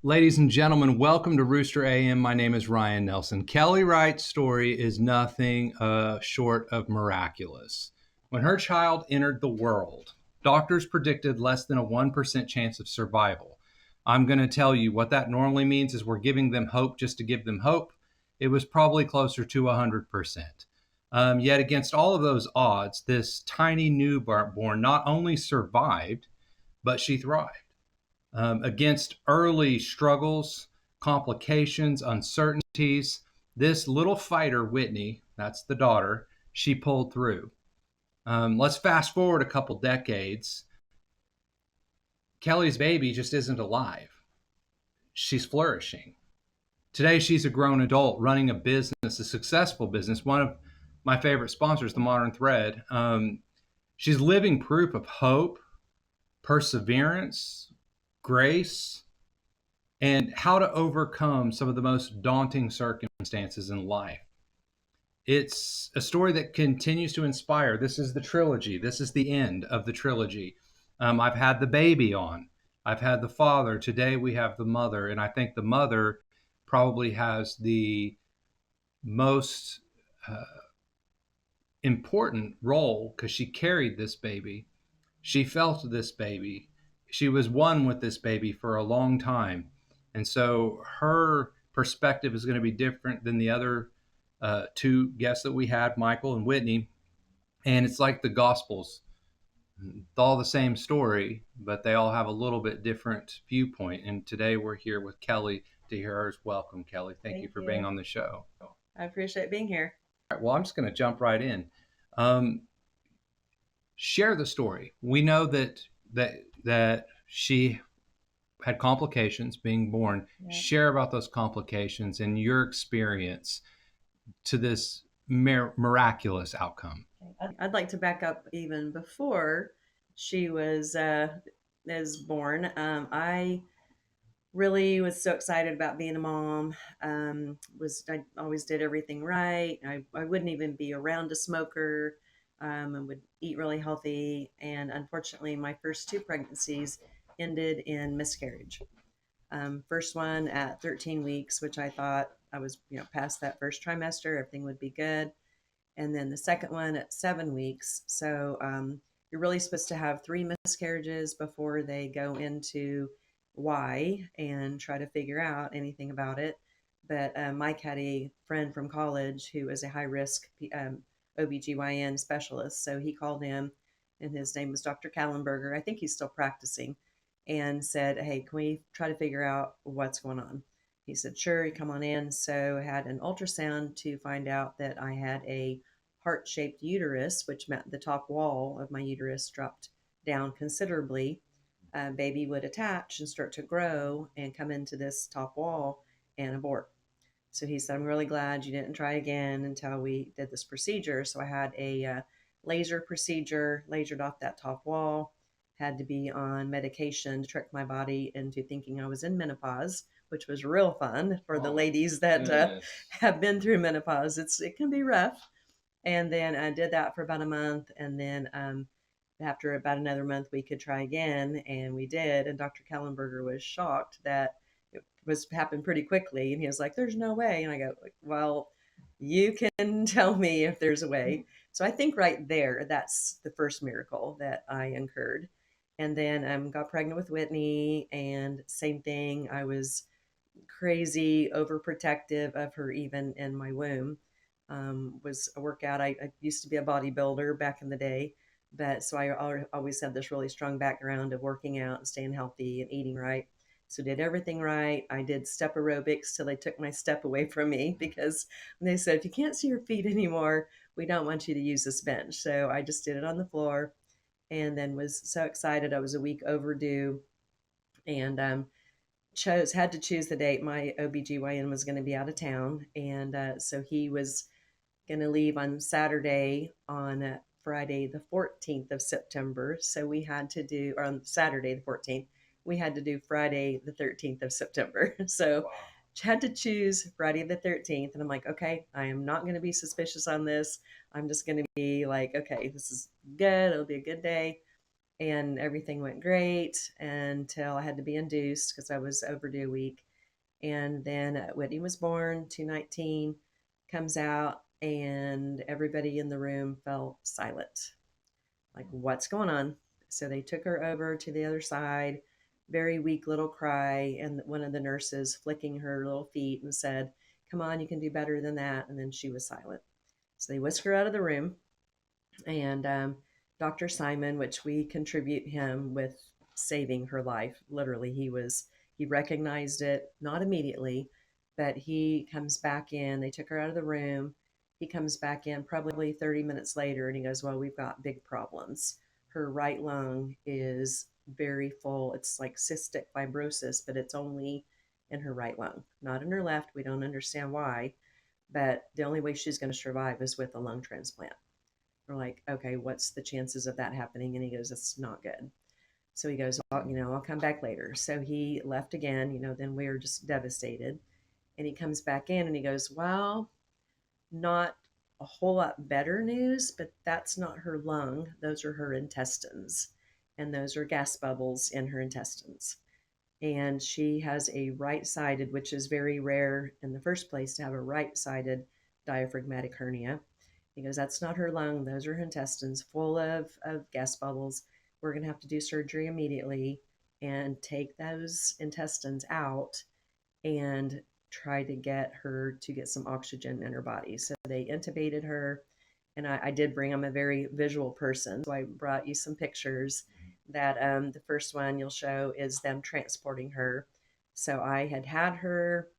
Ladies and gentlemen, welcome to Rooster AM. My name is Ryan Nelson. Kelley Wright's story is nothing short of miraculous. When her child entered the world, doctors predicted less than a 1% chance of survival. I'm going to tell you what that normally means is we're giving them hope just to give them hope. It was probably closer to 100%. Yet against all of those odds, this tiny newborn not only survived, but she thrived. Against early struggles, complications, uncertainties, this little fighter, Whitney, that's the daughter, she pulled through. Let's fast forward a couple decades. Kelley's baby just isn't alive. She's flourishing. Today, she's a grown adult running a business, a successful business. One of my favorite sponsors, the Modern Thread. She's living proof of hope, perseverance, grace, and how to overcome some of the most daunting circumstances in life. It's a story that continues to inspire. This is the trilogy. This is the end of the trilogy. I've had the baby on. I've had the father. Today we have the mother. And I think the mother probably has the most important role because she carried this baby. She felt this baby. She was one with this baby for a long time. And so her perspective is going to be different than the other two guests that we had, Michael and Whitney. And it's like the Gospels. It's all the same story, but they all have a little bit different viewpoint. And today we're here with Kelley to hear hers. Welcome, Kelley. Thank you for being on the show. I appreciate being here. All right, well, I'm just going to jump right in. Share the story. We know that she had complications being born. Yeah. Share about those complications and your experience to this miraculous outcome. I'd like to back up even before she was born. I really was so excited about being a mom. I always did everything right. I wouldn't even be around a smoker, and would eat really healthy. And unfortunately, my first two pregnancies ended in miscarriage. First one at 13 weeks, which I thought I was, past that first trimester, everything would be good. And then the second one at 7 weeks. So you're really supposed to have 3 miscarriages before they go into Y and try to figure out anything about it. But Mike had a friend from college who was a high risk OBGYN specialist. So he called him, and his name was Dr. Kallenberger. I think he's still practicing, and said, "Hey, can we try to figure out what's going on?" He said, "Sure, come on in." So I had an ultrasound to find out that I had a heart-shaped uterus, which meant the top wall of my uterus dropped down considerably. Baby would attach and start to grow and come into this top wall and abort. So he said, "I'm really glad you didn't try again until we did this procedure." So I had a laser procedure, lasered off that top wall, had to be on medication to trick my body into thinking I was in menopause, which was real fun for the ladies that have been through menopause. It can be rough. And then I did that for about a month. And then after about another month, we could try again. And we did. And Dr. Kellenberger was shocked that it was happened pretty quickly. And he was like, "There's no way." And I go, "Well, you can tell me if there's a way." So I think right there, that's the first miracle that I incurred. And then got pregnant with Whitney, and same thing. I was crazy overprotective of her even in my womb. Was a workout. I used to be a bodybuilder back in the day, but so I always had this really strong background of working out and staying healthy and eating right. So did everything right. I did step aerobics till they took my step away from me, because they said, "If you can't see your feet anymore, we don't want you to use this bench." So I just did it on the floor, and then was so excited. I was a week overdue, and had to choose the date. My OBGYN was going to be out of town, and so he was going to leave on Saturday, on Friday the 14th of September. So we had to do, or on Saturday the 14th, we had to do Friday the 13th of September. So wow. Had to choose Friday the 13th. And I'm like, okay, I am not going to be suspicious on this. I'm just going to be like, okay, this is good. It'll be a good day. and everything went great until I had to be induced because I was overdue a week. And then Whitney was born, 219, comes out, and everybody in the room fell silent. Like, what's going on? So they took her over to the other side, very weak little cry, and one of the nurses flicking her little feet and said, "Come on, you can do better than that." And then she was silent. So they whisked her out of the room, and Dr. Simon, which we contribute him with saving her life. Literally, he recognized it not immediately, but he comes back in. They took her out of the room. He comes back in probably 30 minutes later, and he goes, "Well, we've got big problems. Her right lung is very full. It's like cystic fibrosis, but it's only in her right lung, not in her left. We don't understand why, but the only way she's going to survive is with a lung transplant." We're like, "Okay, what's the chances of that happening?" And he goes, "It's not good." So he goes, I'll come back later." So he left again, then we were just devastated. And he comes back in and he goes, "Well, not a whole lot better news, but that's not her lung. Those are her intestines. And those are gas bubbles in her intestines. And she has a right sided, which is very rare in the first place to have a right sided diaphragmatic hernia. He goes, "That's not her lung. Those are her intestines full of gas bubbles. We're going to have to do surgery immediately and take those intestines out and try to get her to get some oxygen in her body." So they intubated her. And I did bring, I'm a very visual person. So I brought you some pictures that the first one you'll show is them transporting her. So I had her,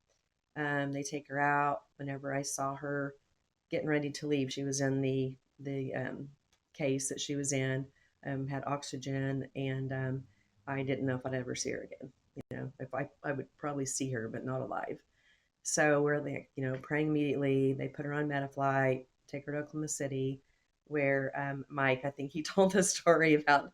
they take her out. Whenever I saw her getting ready to leave, she was in the case that she was in, had oxygen, and I didn't know if I'd ever see her again. If I would probably see her, but not alive. So we're like, praying immediately. They put her on Metaflight, take her to Oklahoma City, where Mike, I think he told the story about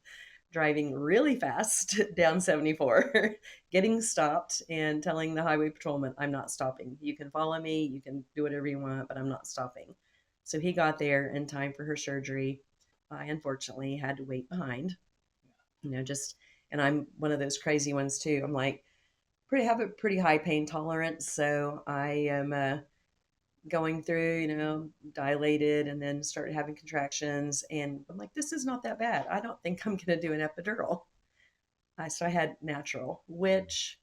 driving really fast down 74, getting stopped and telling the highway patrolman, "I'm not stopping. You can follow me, you can do whatever you want, but I'm not stopping." So he got there in time for her surgery. I unfortunately had to wait behind, just, and I'm one of those crazy ones too. I'm like, have a pretty high pain tolerance, so I am going through, dilated, and then started having contractions, and I'm like, "This is not that bad. I don't think I'm going to do an epidural." So I had natural, which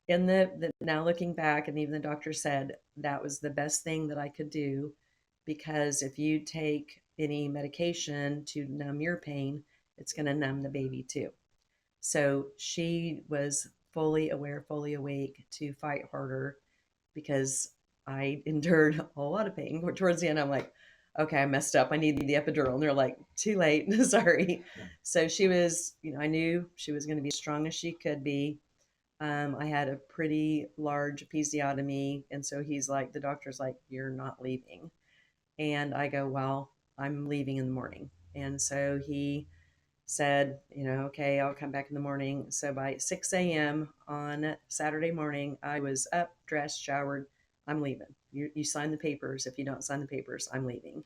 in the now looking back, and even the doctor said that was the best thing that I could do, because if you take any medication to numb your pain, it's going to numb the baby too. So she was fully aware, fully awake to fight harder, because I endured a lot of pain. Towards the end, I'm like, "Okay, I messed up. I need the epidural." And they're like, "Too late." Sorry. So she was, I knew she was going to be as strong as she could be. I had a pretty large episiotomy. And so the doctor's like, "You're not leaving." And I go, "Well, I'm leaving in the morning." And so he said, "Okay, I'll come back in the morning." So by 6 a.m. on Saturday morning, I was up, dressed, showered. "I'm leaving. You sign the papers. If you don't sign the papers, I'm leaving."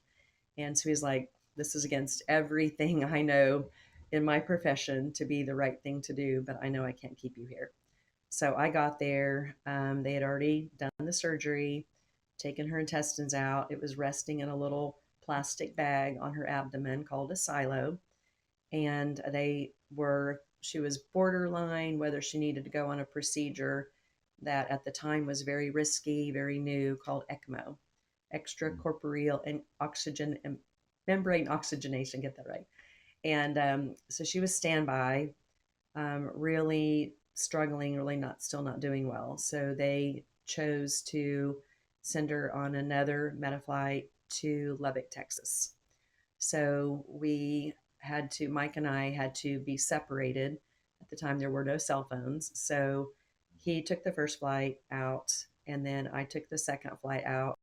And so he's like, "This is against everything I know in my profession to be the right thing to do, but I know I can't keep you here." So I got there. They had already done the surgery, taken her intestines out. It was resting in a little plastic bag on her abdomen called a silo, and she was borderline whether she needed to go on a procedure that at the time was very risky, very new, called ECMO, extracorporeal and oxygen and membrane oxygenation. Get that right? And so she was standby, really struggling, really not doing well. So they chose to send her on another Metaflight to Lubbock, Texas. So Mike and I had to be separated. At the time, there were no cell phones. So he took the first flight out, and then I took the second flight out,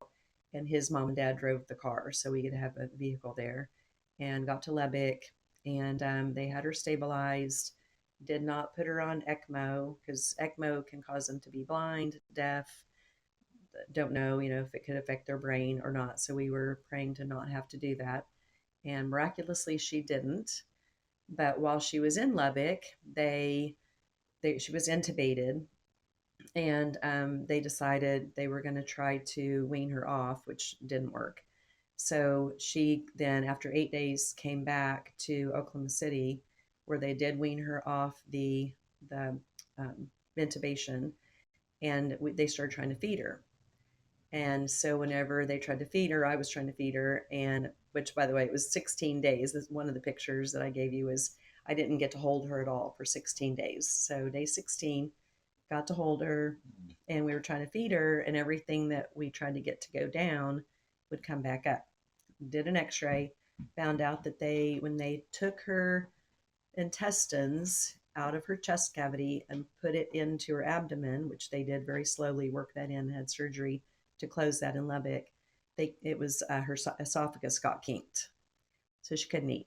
and his mom and dad drove the car. So we could have a vehicle there, and got to Lubbock, and they had her stabilized. Did not put her on ECMO, because ECMO can cause them to be blind, deaf, don't know, if it could affect their brain or not. So we were praying to not have to do that. And miraculously, she didn't. But while she was in Lubbock, she was intubated, and they decided they were going to try to wean her off, which didn't work. So she then, after 8 days, came back to Oklahoma City, where they did wean her off the um, intubation, and they started trying to feed her. And so whenever they tried to feed her, I was trying to feed her, and which, by the way, it was 16 days. This, one of the pictures that I gave you is I didn't get to hold her at all for 16 days. So day 16, got to hold her, and we were trying to feed her, and everything that we tried to get to go down would come back up. Did an x-ray, found out that when they took her intestines out of her chest cavity and put it into her abdomen, which they did very slowly, work that in, had surgery to close that in Lubbock. It was her esophagus got kinked, so she couldn't eat.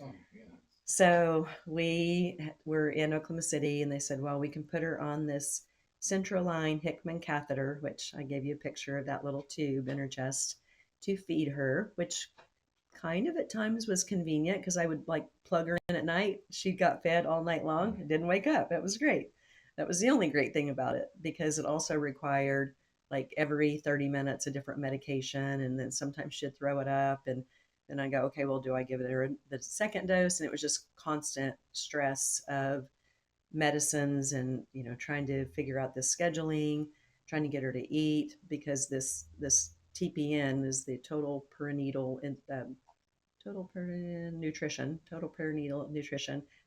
Oh, yeah. So we were in Oklahoma City, and they said, well, we can put her on this central line Hickman catheter, which I gave you a picture of that little tube in her chest to feed her, which kind of at times was convenient because I would like plug her in at night. She got fed all night long and didn't wake up. It was great. That was the only great thing about it, because it also required like every 30 minutes a different medication. And then sometimes she'd throw it up. And then I go, okay, well, do I give her the second dose? And it was just constant stress of medicines and, trying to figure out the scheduling, trying to get her to eat, because this TPN is the total perinatal total perinatal nutrition.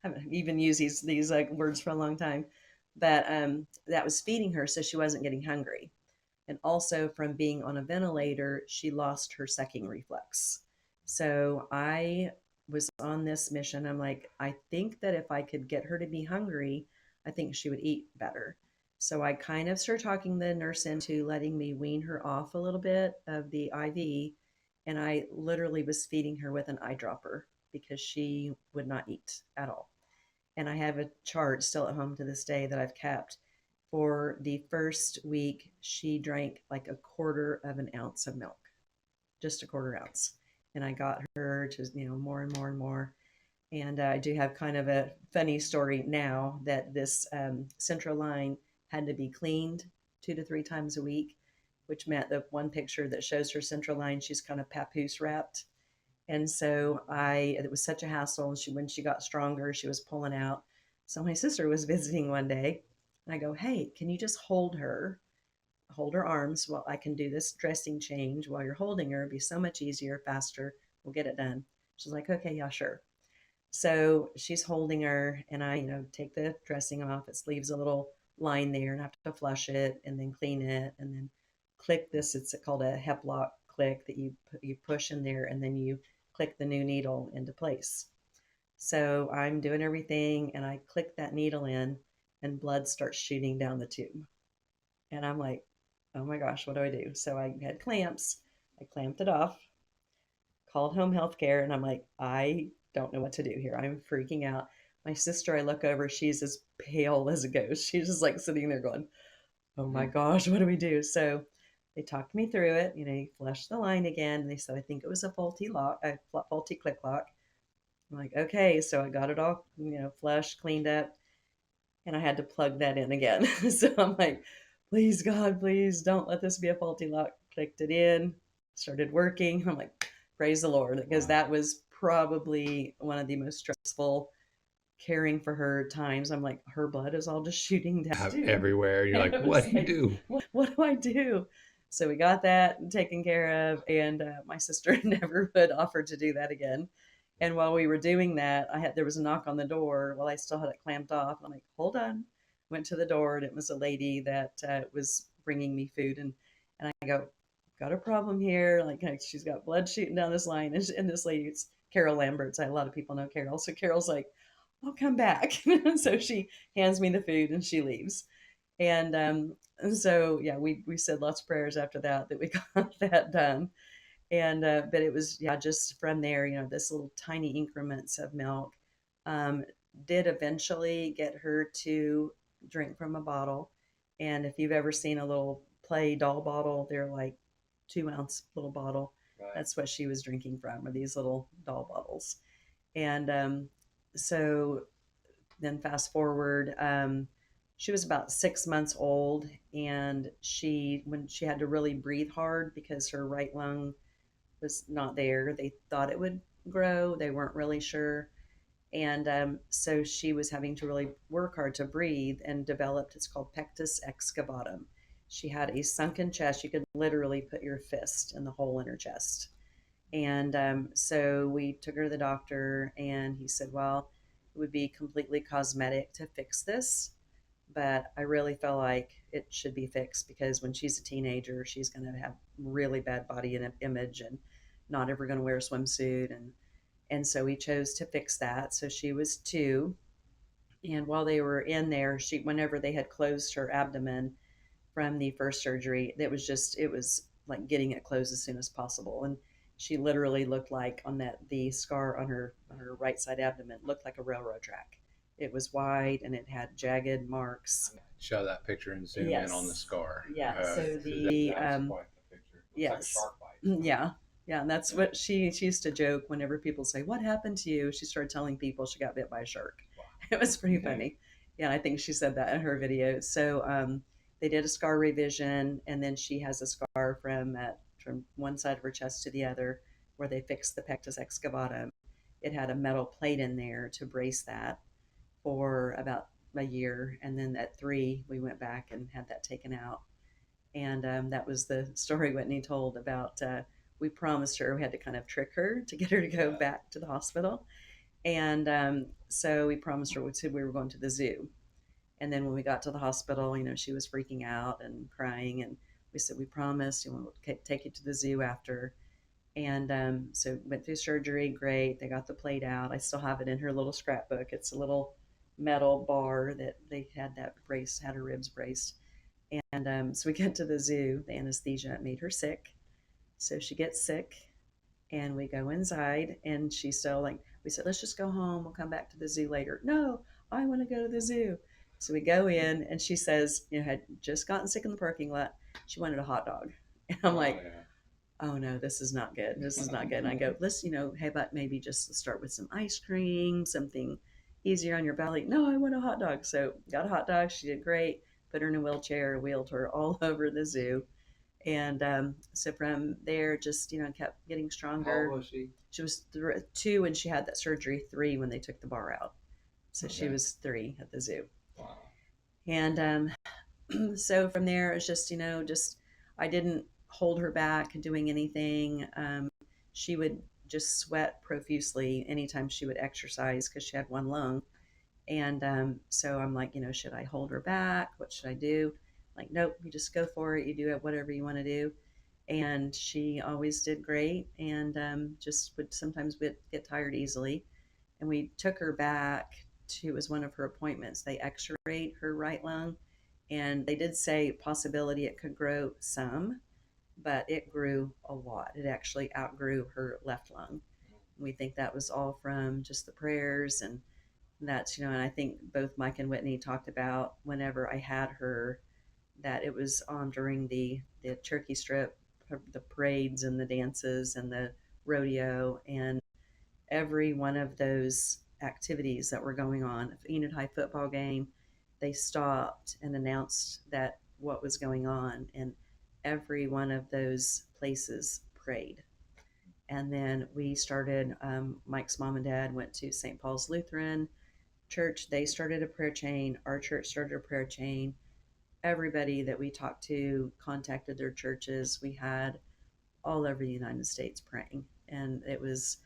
I haven't even used these like words for a long time, but that was feeding her, so she wasn't getting hungry. And also from being on a ventilator, she lost her sucking reflex. So I was on this mission. I'm like, I think that if I could get her to be hungry, I think she would eat better. So I kind of started talking the nurse into letting me wean her off a little bit of the IV. And I literally was feeding her with an eyedropper because she would not eat at all. And I have a chart still at home to this day that I've kept. For the first week, she drank like a quarter of an ounce of milk, just a quarter ounce. And I got her to, more and more and more. And I do have kind of a funny story now that this central line had to be cleaned 2 to 3 times a week, which meant the one picture that shows her central line, she's kind of papoose wrapped. And so it was such a hassle. And when she got stronger, she was pulling out. So my sister was visiting one day, and I go, hey, can you just hold her arms while I can do this dressing change while you're holding her? It'd be so much easier, faster. We'll get it done. She's like, okay, yeah, sure. So she's holding her, and I, take the dressing off. It leaves a little line there, and I have to flush it and then clean it and then click this. It's called a Heplock click that you push in there, and then you click the new needle into place. So I'm doing everything, and I click that needle in, and blood starts shooting down the tube. And I'm like, oh my gosh, what do I do? So I had clamps. I clamped it off, called home health care, and I'm like, I don't know what to do here. I'm freaking out. My sister, I look over, she's as pale as a ghost. She's just like sitting there going, oh my gosh, what do we do? So they talked me through it. You flushed the line again. And they said, I think it was a faulty click lock. I'm like, okay. So I got it all, flushed, cleaned up, and I had to plug that in again. So I'm like, please, God, please don't let this be a faulty lock. Clicked it in, started working. I'm like, praise the Lord, because that was probably one of the most stressful caring for her times. I'm like, her blood is all just shooting down everywhere. You're like, what do you do? What do I do? So we got that taken care of, and my sister never would offer to do that again. And while we were doing that, there was a knock on the door while I still had it clamped off. I'm like, hold on. Went to the door, and it was a lady that was bringing me food, and I go, got a problem here. Like, she's got blood shooting down this line, and this lady, it's Carol Lambert's. A lot of people know Carol, so Carol's like, I'll come back. So she hands me the food and she leaves. And so yeah, we said lots of prayers after that we got that done. And but it was, yeah, just from there, this little tiny increments of milk um, did eventually get her to drink from a bottle. And if you've ever seen a little play doll bottle, they're like 2 ounce little bottle. Right. That's what she was drinking from, are these little doll bottles. And So then fast forward, she was about 6 months old, and when she had to really breathe hard because her right lung was not there, they thought it would grow. They weren't really sure. And so she was having to really work hard to breathe and developed, it's called pectus excavatum. She had a sunken chest. You could literally put your fist in the hole in her chest. And so we took her to the doctor, and he said, well, it would be completely cosmetic to fix this, but I really feel like it should be fixed because when she's a teenager, she's going to have really bad body image and not ever going to wear a swimsuit. And so we chose to fix that. So she was 2. And while they were in there, whenever they had closed her abdomen from the first surgery, it was like getting it closed as soon as possible. And she literally looked like the scar on her right side abdomen looked like a railroad track. It was wide and it had jagged marks. Show that picture and zoom in on the Yes. scar. Yeah. So The that's quite the picture. Looks like a yes. shark bite. Yeah. Yeah, and that's what she used to joke whenever people say, "What happened to you?" She started telling people she got bit by a shark. Wow. It was pretty funny. Yeah, I think she said that in her video. So they did a scar revision, and then she has a scar from one side of her chest to the other, where they fixed the pectus excavatum. It had a metal plate in there to brace that for about a year, and then at 3 we went back and had that taken out. And that was the story Whitney told about. We promised her, we had to kind of trick her to get her to go back to the hospital. And so we promised her, we said we were going to the zoo. And then when we got to the hospital, she was freaking out and crying. And we said, we promised, we'll take you to the zoo after. And so went through surgery. Great. They got the plate out. I still have it in her little scrapbook. It's a little metal bar that they had had her ribs braced. And so we get to the zoo. The anesthesia made her sick. So she gets sick, and we go inside, and she's still like, we said, let's just go home. We'll come back to the zoo later. No, I want to go to the zoo. So we go in, and she says, had just gotten sick in the parking lot. She wanted a hot dog. And I'm like, Yeah. oh no, this is not good. This is not good. And I go, let's, hey, but maybe just start with some ice cream, something easier on your belly. No, I want a hot dog. So got a hot dog. She did great. Put her in a wheelchair, wheeled her all over the zoo. And so from there, just, kept getting How stronger. old was she? She was 2 when she had that surgery, 3 when they took the bar out. So she Okay. was 3 at the zoo. Wow. And so from there, it was just, just I didn't hold her back doing anything. She would just sweat profusely anytime she would exercise because she had one lung. And so I'm like, should I hold her back? What should I do? Like, nope, you just go for it. You do it, whatever you want to do. And she always did great, and just would sometimes get tired easily. And we took her back to, it was one of her appointments. They x-rayed her right lung, and they did say possibility it could grow some, but it grew a lot. It actually outgrew her left lung. We think that was all from just the prayers, and that's, and I think both Mike and Whitney talked about whenever I had her that it was during the turkey strip, the parades and the dances and the rodeo, and every one of those activities that were going on. Enid High football game, they stopped and announced that what was going on, and every one of those places prayed. And then we started. Mike's mom and dad went to St. Paul's Lutheran Church. They started a prayer chain. Our church started a prayer chain. Everybody that we talked to contacted their churches. We had all over the United States praying. And it was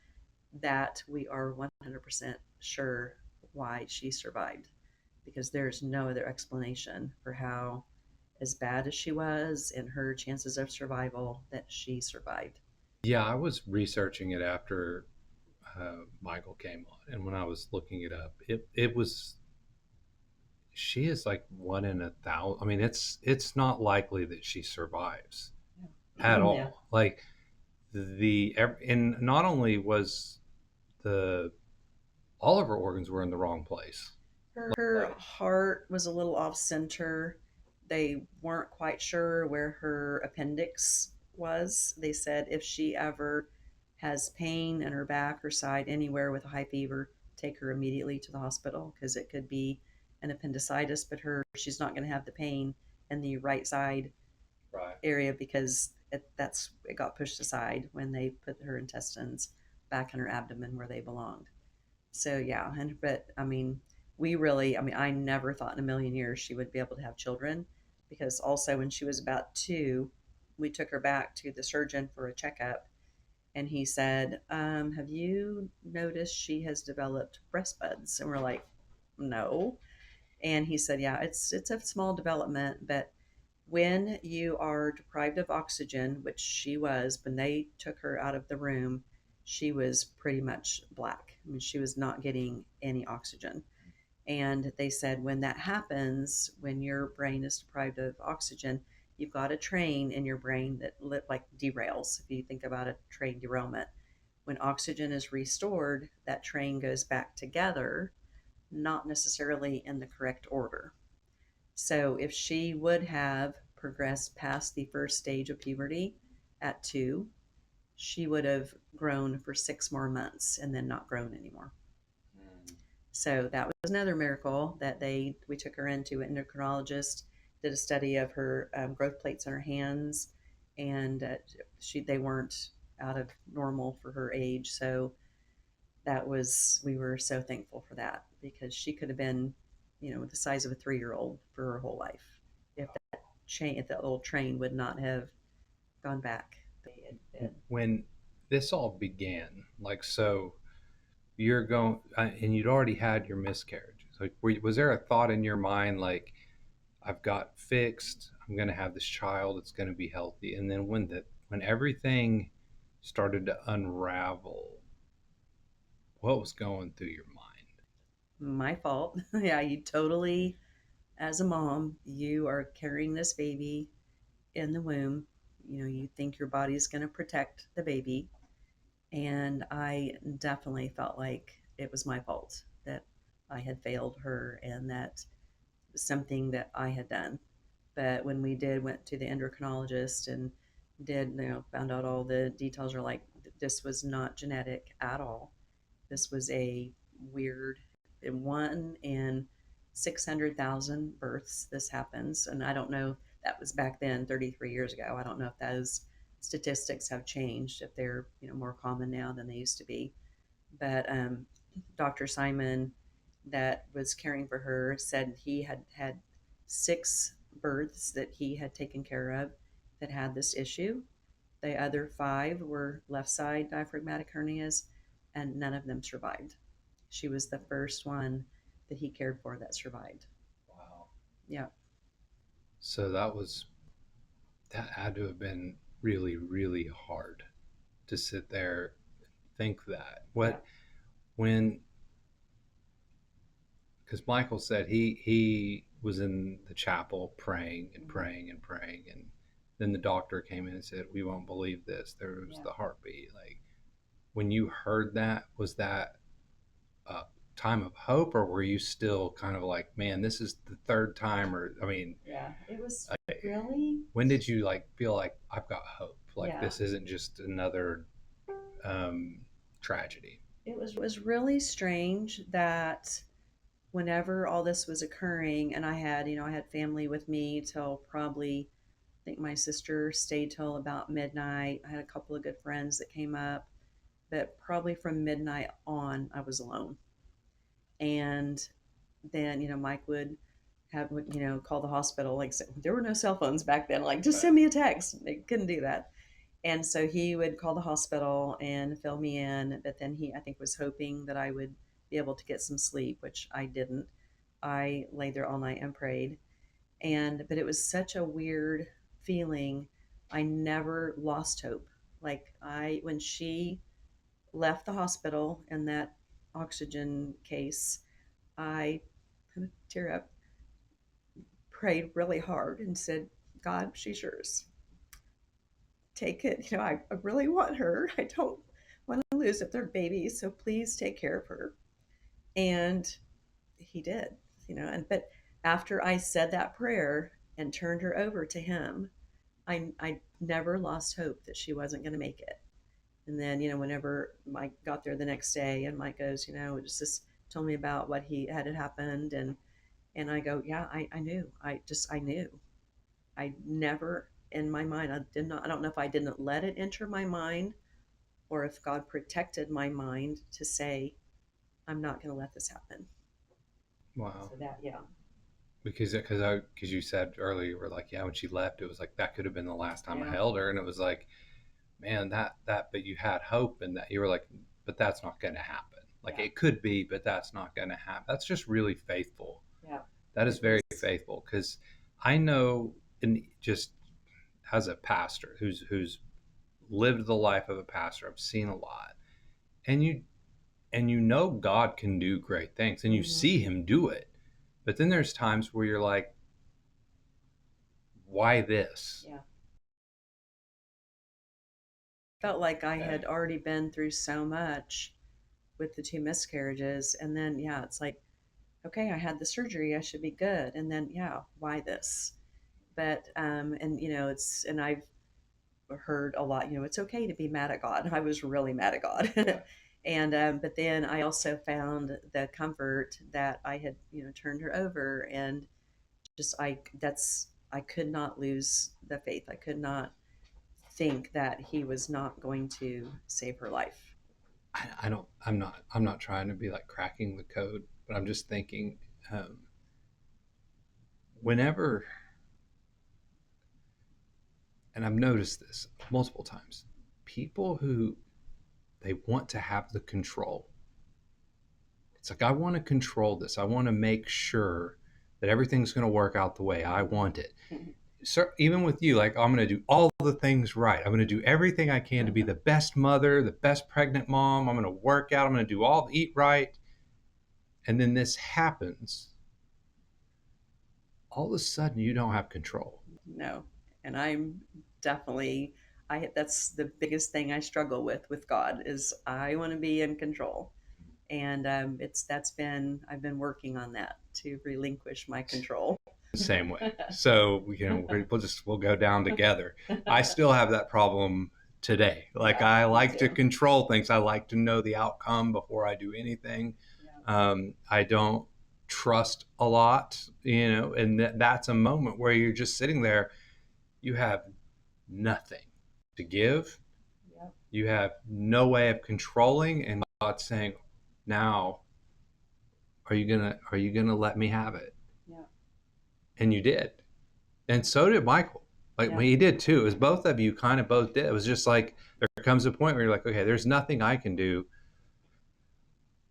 that we are 100% sure why she survived, because there's no other explanation for how, as bad as she was and her chances of survival, that she survived. Yeah, I was researching it after Michael came on, and when I was looking it up, it was she is like 1 in 1,000. I mean, it's not likely that she survives at all. Yeah. Like and not only was the all of her organs were in the wrong place. Her heart was a little off center. They weren't quite sure where her appendix was. They said if she ever has pain in her back or side anywhere with a high fever, take her immediately to the hospital because it could be an appendicitis, but she's not going to have the pain in the right side Right. area because it got pushed aside when they put her intestines back in her abdomen where they belonged. So yeah, and but I mean, I never thought in a million years she would be able to have children because also when she was about 2, we took her back to the surgeon for a checkup, and he said, "Have you noticed she has developed breast buds?" And we're like, "No." And he said, "Yeah, it's a small development, but when you are deprived of oxygen, which she was, when they took her out of the room, she was pretty much black. I mean, she was not getting any oxygen. And they said when that happens, when your brain is deprived of oxygen, you've got a train in your brain that like derails. If you think about a train derailment, when oxygen is restored, that train goes back together, not necessarily in the correct order. So if she would have progressed past the first stage of puberty at 2, she would have grown for 6 more months and then not grown anymore. Mm. So that was another miracle that we took her into an endocrinologist, did a study of her growth plates in her hands, and they weren't out of normal for her age. So we were so thankful for that because she could have been, the size of a 3-year old for her whole life if if that little train would not have gone back. When this all began, like, so you're going, and you'd already had your miscarriages. Like, was there a thought in your mind, like, I've got fixed, I'm going to have this child, it's going to be healthy? And then when everything started to unravel, what was going through your mind? My fault. Yeah, you totally, as a mom, you are carrying this baby in the womb. You think your body's going to protect the baby. And I definitely felt like it was my fault that I had failed her and that was something that I had done. But when we went to the endocrinologist and found out all the details, are like, this was not genetic at all. This was a weird, in 1 in 600,000 births, this happens. And I don't know, that was back then, 33 years ago. I don't know if those statistics have changed, if they're, more common now than they used to be. But Dr. Simon, that was caring for her, said he had had 6 births that he had taken care of that had this issue. The other 5 were left side diaphragmatic hernias, and none of them survived. She was the first one that he cared for that survived. Wow. Yeah. So that had to have been really, really hard to sit there and think that. Yeah. When, because Michael said he was in the chapel praying and praying and praying, and then the doctor came in and said, "We won't believe this." There was Yeah. the heartbeat. Like, when you heard that, was that a time of hope, or were you still kind of like, "Man, this is the third time"? Or, I mean, Yeah. It was really, when did you like feel like I've got hope? Like, yeah. this isn't just another um, tragedy. It was really strange that whenever all this was occurring, and I had family with me till probably, I think my sister stayed till about midnight. I had a couple of good friends that came up, but probably from midnight on, I was alone. And then, Mike would call the hospital. Like, there were no cell phones back then. Like, just send me a text. They couldn't do that. And so he would call the hospital and fill me in. But then I think, was hoping that I would be able to get some sleep, which I didn't. I lay there all night and prayed. But it was such a weird feeling. I never lost hope. Like, when she left the hospital in that oxygen case, I kind of tear up, prayed really hard and said, God, she's yours. Take it. I really want her. I don't want to lose a third baby. So please take care of her. And he did, but after I said that prayer and turned her over to him, I never lost hope that she wasn't going to make it. And then, whenever Mike got there the next day, and Mike goes, just told me about what he had happened, and I go, yeah, I knew. I knew. I never in my mind, I did not. I don't know if I didn't let it enter my mind, or if God protected my mind to say, I'm not going to let this happen. Wow. So that, yeah, Because you said earlier, you were like, yeah, when she left, it was like that could have been the last time I yeah, held her, and it was like, man, but you had hope, and that you were like, but that's not going to happen. Like yeah, it could be, but that's not going to happen. That's just really faithful. yeah. That is It very was, faithful because I know, and just as a pastor who's lived the life of a pastor, I've seen a lot, and you know God can do great things, and you mm-hmm, see Him do it, but then there's times where you're like, why this? yeah. Felt like I Okay. had already been through so much with the two miscarriages. And then, yeah, it's like, okay, I had the surgery. I should be good. And then, yeah, why this? But, and, and I've heard a lot, it's okay to be mad at God. I was really mad at God. And, but then I also found the comfort that I had, turned her over, and I could not lose the faith. I could not think that he was not going to save her life. I don't. I'm not trying to be like cracking the code, but I'm just thinking. Um, Whenever, and I've noticed this multiple times, people who they want to have the control. It's like I want to control this. I want to make sure that everything's going to work out the way I want it. So even with you, like I'm going to do all the things right. I'm going to do everything I can to be the best mother, the best pregnant mom. I'm going to work out. I'm going to do eat right. And then this happens. All of a sudden, you don't have control. No. And I'm definitely that's the biggest thing I struggle with God is I want to be in control. And it's that's been I've been working on that to relinquish my control. The same way. So we'll go down together. I still have that problem today. Like Yeah, I me like to too. control things. I like to know the outcome before I do anything. Yeah. I don't trust a lot, and that's a moment where you're just sitting there. You have nothing to give. Yep. You have no way of controlling, and God's saying, "Now, are you gonna let me have it?" Yeah. And you did. And so did Michael. Like Yeah. well, he did too. It was both of you kind of both did. It was just like there comes a point where you're like, okay, there's nothing I can do,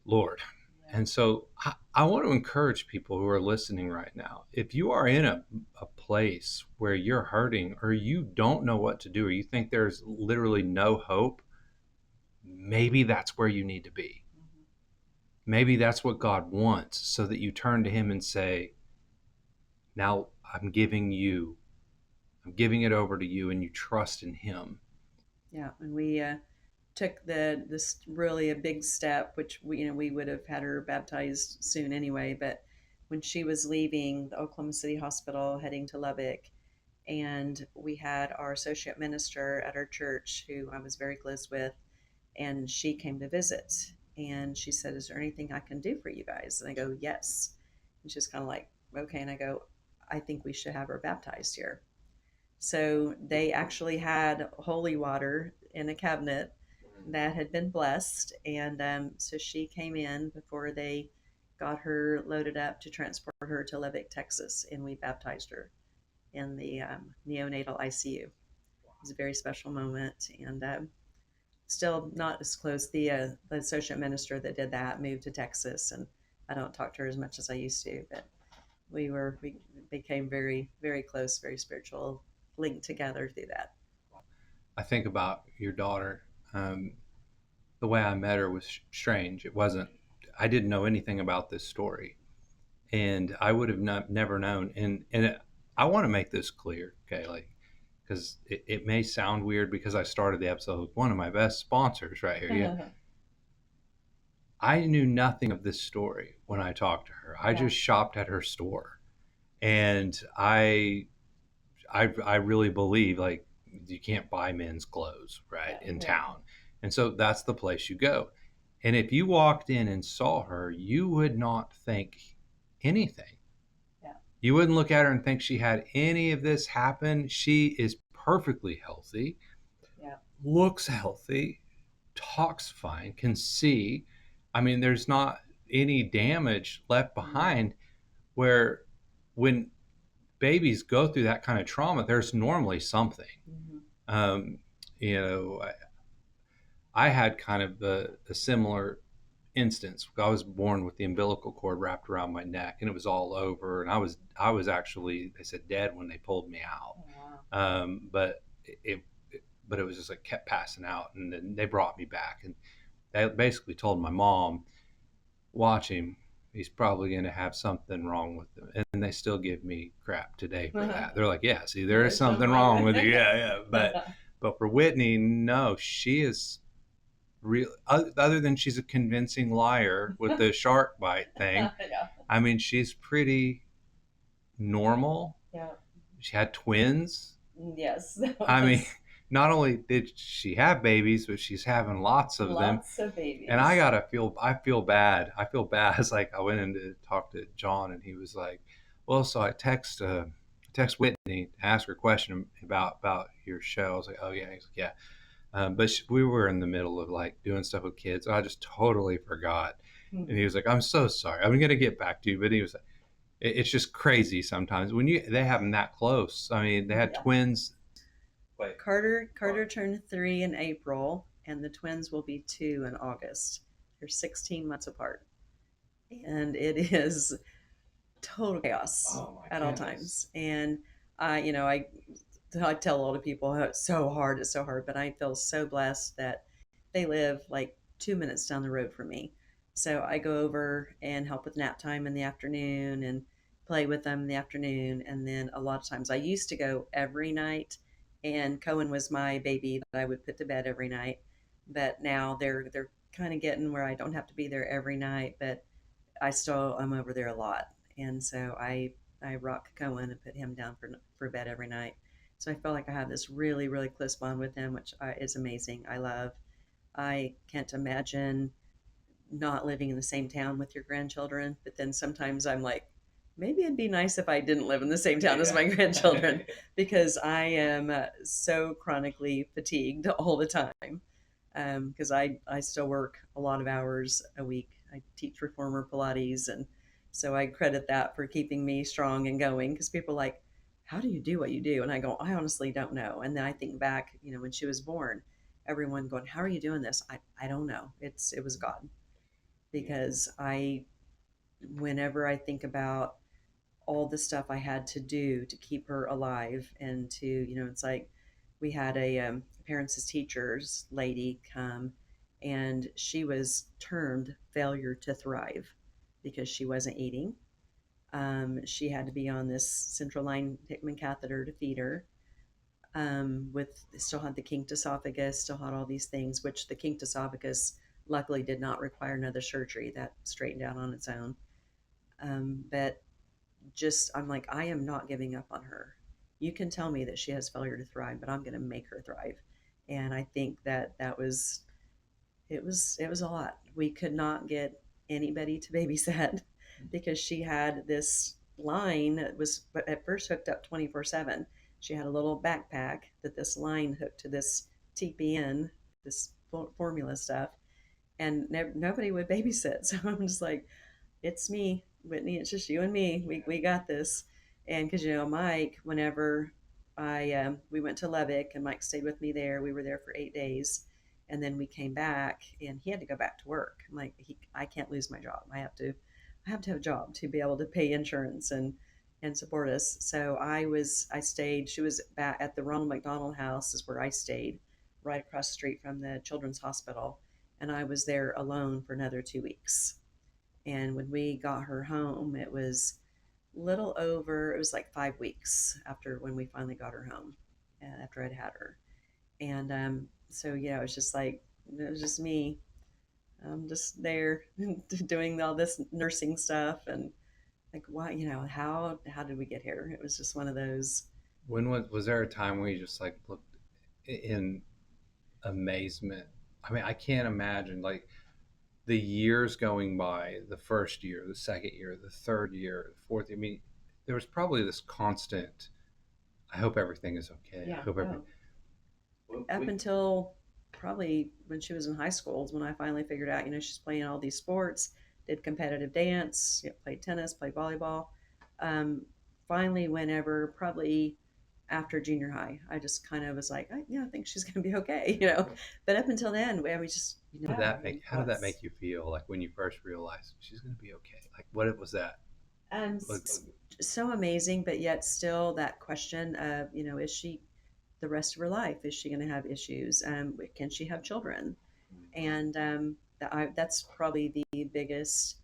Lord. Yeah. And so I want to encourage people who are listening right now. If you are in a place where you're hurting or you don't know what to do or you think there's literally no hope, maybe that's where you need to be. Mhm. Maybe that's what God wants so that you turn to Him and say, now I'm giving it over to you and you trust in Him. Yeah. And we took this really a big step, which we would have had her baptized soon anyway. But when she was leaving the Oklahoma City Hospital, heading to Lubbock, and we had our associate minister at our church, who I was very close with, and she came to visit, and she said, "Is there anything I can do for you guys?" And I go, "Yes." And she's kind of like, "Okay." And I go, "I think we should have her baptized here." So they actually had holy water in a cabinet that had been blessed. And so she came in before they got her loaded up to transport her to Lubbock, Texas, and we baptized her in the neonatal ICU. It was a very special moment, and still not as close. The associate minister that did that moved to Texas, and I don't talk to her as much as I used to, but we became very very close, very spiritual, linked together through that. I think about your daughter. Um, the way I met her was strange. It wasn't. I didn't know anything about this story, and I would have never known. I want to make this clear, okay? Like, because it may sound weird because I started the episode with one of my best sponsors right here. Yeah, I knew nothing of this story when I talked to her. I Yeah. just shopped at her store, and I really believe like you can't buy men's clothes right Yeah. in Yeah. town. And so that's the place you go. And if you walked in and saw her, you would not think anything. Yeah. You wouldn't look at her and think she had any of this happen. She is perfectly healthy, Yeah. looks healthy, talks fine, can see. I mean, there's not any damage left No. behind where when babies go through that kind of trauma, there's normally something. Hmm. Um, you know, I had kind of a similar instance. I was born with the umbilical cord wrapped around my neck, and it was all over. And I was actually, they said, dead when they pulled me out. Oh, wow. But it was just like kept passing out, and then they brought me back, and they basically told my mom, "Watch him. He's probably going to have something wrong with him." And they still give me crap today for that. They're like, "Yeah, see, there is There's something something wrong wrong with with you." it. Yeah, yeah. But for Whitney, no, she is real. Other than she's a convincing liar with the shark bite thing. Yeah. I mean, she's pretty normal. Yeah. She had twins. Yes. That I mean, was not only did she have babies, but she's having lots of them. lots of And babies. I feel bad. I feel bad. It's like I went in to talk to John, and he was like, "Well, so I text Whitney to ask her a question about your show." I was like, "Oh yeah." He's like, "Yeah." But we were in the middle of like doing stuff with kids. I just totally forgot. And he was like, "I'm so sorry. I'm gonna get back to you." But he was like, it's just crazy sometimes when they have them that close. I mean, they had Yeah. twins. Wait, Carter turned 3 in April, and the twins will be 2 in August. They're 16 months apart, and it is total chaos oh my at all goodness. times. And I tell a lot of people how it's so hard, but I feel so blessed that they live like 2 minutes down the road from me. So I go over and help with nap time in the afternoon and play with them in the afternoon. And then a lot of times I used to go every night, and Cohen was my baby that I would put to bed every night. But now they're kind of getting where I don't have to be there every night, but I'm over there a lot, and so I rock Cohen and put him down for bed every night. So I feel like I have this really really close bond with him, which is amazing. I love. I can't imagine not living in the same town with your grandchildren, but then sometimes I'm like, maybe it'd be nice if I didn't live in the same town as my grandchildren because I am so chronically fatigued all the time because I still work a lot of hours a week. I teach reformer Pilates, and so I credit that for keeping me strong and going. Because people are like, how do you do what you do? And I go, I honestly don't know. And then I think back, when she was born, everyone going, how are you doing this? I don't know. It was God because whenever I think about all the stuff I had to do to keep her alive and to, it's like we had a parents as teachers lady come, and she was termed failure to thrive because she wasn't eating. She had to be on this central line Hickman catheter to feed her. With still had the kinked esophagus, still had all these things, which the kinked esophagus luckily did not require another surgery. That straightened out on its own. But just I'm like, I am not giving up on her. You can tell me that she has failure to thrive, but I'm going to make her thrive. And I think that was it was a lot. We could not get anybody to babysit because she had this line that was at first hooked up 24/7. She had a little backpack that this line hooked to this TPN, this formula stuff, and nobody would babysit. So I'm just like, it's me, Whitney. It's just you and me. We got this. And because Mike, whenever we went to Levick and Mike stayed with me there, we were there for 8 days, and then we came back and he had to go back to work. I'm like, I can't lose my job. I have to have a job to be able to pay insurance and support us. So I stayed. She was back at the Ronald McDonald House is where I stayed, right across the street from the Children's Hospital, and I was there alone for another 2 weeks. And when we got her home, it was it was like 5 weeks after when we finally got her home, after I'd had her. And so, yeah, it was just like, it was just me. I'm just there doing all this nursing stuff. And like, why, how did we get here? It was just one of those. When was there a time where you just like looked in amazement I mean, I can't imagine like the years going by, the first year, the second year, the third year, the fourth. I mean, there was probably this constant. I hope everything is okay. I Yeah. hope everything. Oh, up until probably when she was in high school is when I finally figured out, she's playing all these sports, did competitive dance, played tennis, played volleyball. Um, Finally, whenever probably after junior high, I just kind of was like, yeah, I think she's going to be okay. But up until then, we just, How did yeah, that I mean, make? How did that make you feel? Like when you first realized she's going to be okay? Like what was that? um, Like, so amazing, but yet still that question of, is she the rest of her life? Is she going to have issues? Can she have children? And that's probably the biggest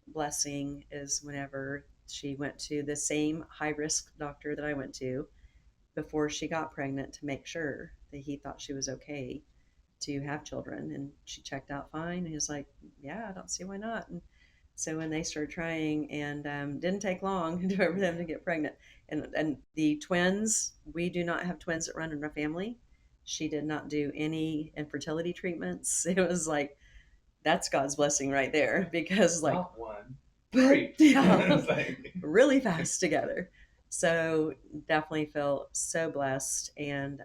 blessing is whenever she went to the same high risk doctor that I went to before she got pregnant to make sure that he thought she was okay to have children. And she checked out fine. And he was like, yeah, I don't see why not. And so when they started trying, and didn't take long for them to get pregnant. And the twins, we do not have twins that run in our family. She did not do any infertility treatments. It was like, that's God's blessing right there because, like, not one, but three. yeah, really fast together. So definitely feel so blessed, and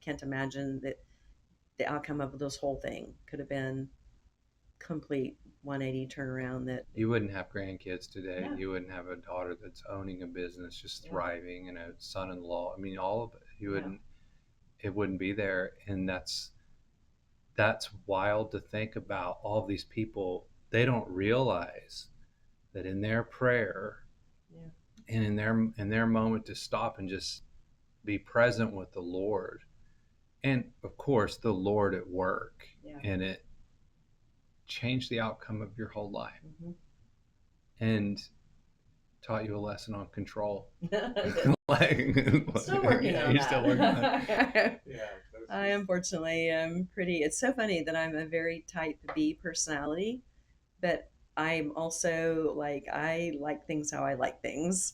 can't imagine that the outcome of this whole thing could have been complete 180 turnaround. That You wouldn't have grandkids today. no, You wouldn't have a daughter that's owning a business, just yeah, thriving, and a son-in-law. I mean, all of it. You no, wouldn't. It wouldn't be there, and that's wild to think about. All these people, they don't realize that in their prayer yeah, and in their moment to stop and just be present with the Lord, and of course the Lord at work, yeah. and it changed the outcome of your whole life Mm-hmm. and taught you a lesson on control. like, Still working yeah, on you're that. still working on that. Yeah, I unfortunately am pretty. It's so funny that I'm a very type B personality, but I'm also like, I like things how I like things.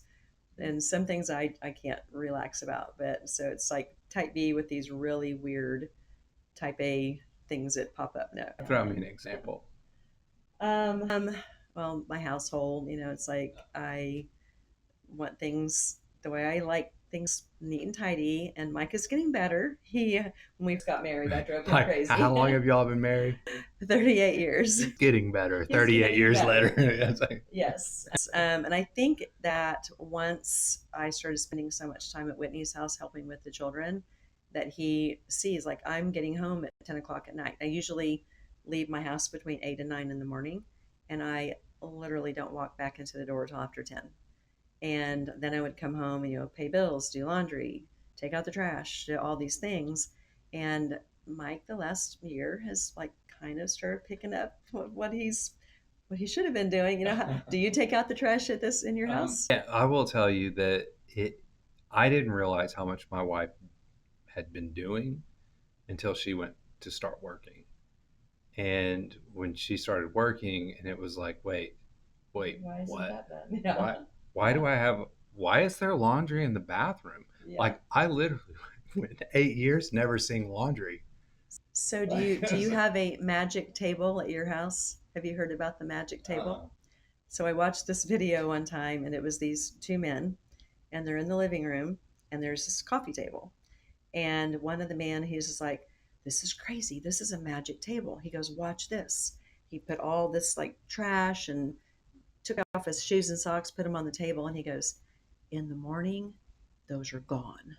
And some things I can't relax about. But so it's like type B with these really weird type A things that pop up. No. throw me an example. Well, my household, it's like I want things the way I like things neat and tidy. And Mike is getting better. When we got married, I drove him Like, crazy. how long have y'all been married? 38 years. He's getting better. He's 38 getting years better. later. It's like, Yes. And I think that once I started spending so much time at Whitney's house helping with the children, that he sees, like, I'm getting home at 10 o'clock at night. I usually leave my house between 8 and 9 in the morning, and I literally don't walk back into the door till after 10. And then I would come home and, pay bills, do laundry, take out the trash, do all these things. And Mike, the last year, has like kind of started picking up what he should have been doing. Do you take out the trash at this in your house? yeah, I will tell you that I didn't realize how much my wife had been doing until she went to start working. And when she started working, and it was like, wait, Why isn't what? that done? Yeah. Why do I have? Why is there laundry in the bathroom? Yeah. Like I literally went 8 years never seeing laundry. So do you have a magic table at your house? Have you heard about the magic table? So I watched this video one time, and it was these two men, and they're in the living room, and there's this coffee table. And one of the men, he's just like, this is crazy. This is a magic table. He goes, watch this. He put all this like trash and took off his shoes and socks, put them on the table, and he goes, in the morning, those are gone.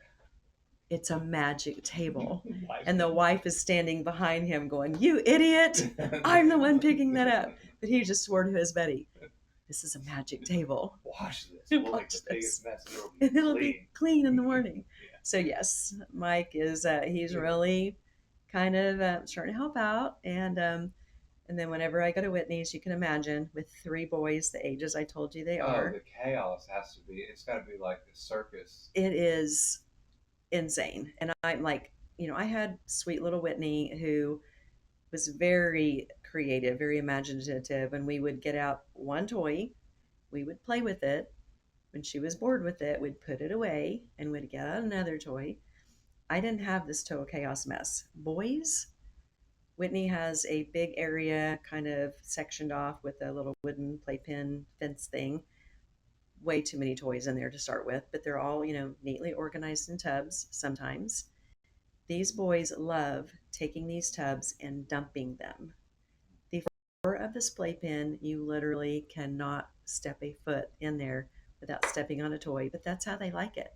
It's a magic table. And the wife is standing behind him going, you idiot. I'm the one picking that up. But he just swore to his buddy, this is a magic table. Wash this. We'll watch the biggest mess, and it'll be clean in the morning. Yeah. So yes, Mike is he's really kind of starting to help out, and then whenever I go to Whitney's, you can imagine with three boys, the ages I told you they are. The chaos has to be. It's got to be like a circus. It is insane, and I'm like, I had sweet little Whitney who was very creative, very imaginative, and we would get out one toy, we would play with it. When she was bored with it, we'd put it away and we'd get out another toy. I didn't have this total chaos mess. Boys, Whitney has a big area kind of sectioned off with a little wooden playpen fence thing. Way too many toys in there to start with, but they're all, neatly organized in tubs sometimes. These boys love taking these tubs and dumping them. The floor of this playpen, you literally cannot step a foot in there without stepping on a toy, but that's how they like it.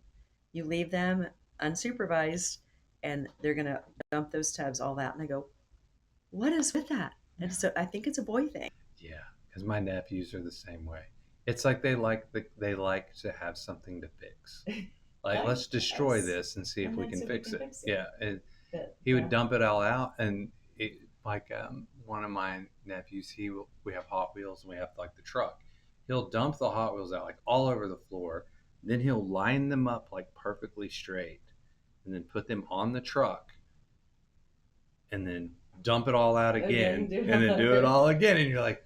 You leave them unsupervised and they're going to dump those tubs all out. And I go, what is with that? And so I think it's a boy thing. Yeah, because my nephews are the same way. It's like they like to have something to fix. Like, Like, let's destroy yes. this and see if And we then can so we fix can it. fix it. Yeah, But he would yeah. dump it all out, and like one of my nephews, we have Hot Wheels and we have like the truck. He'll dump the Hot Wheels out like all over the floor. Then he'll line them up like perfectly straight, and then put them on the truck, and then dump it all out again, and then do it all again. And you're like,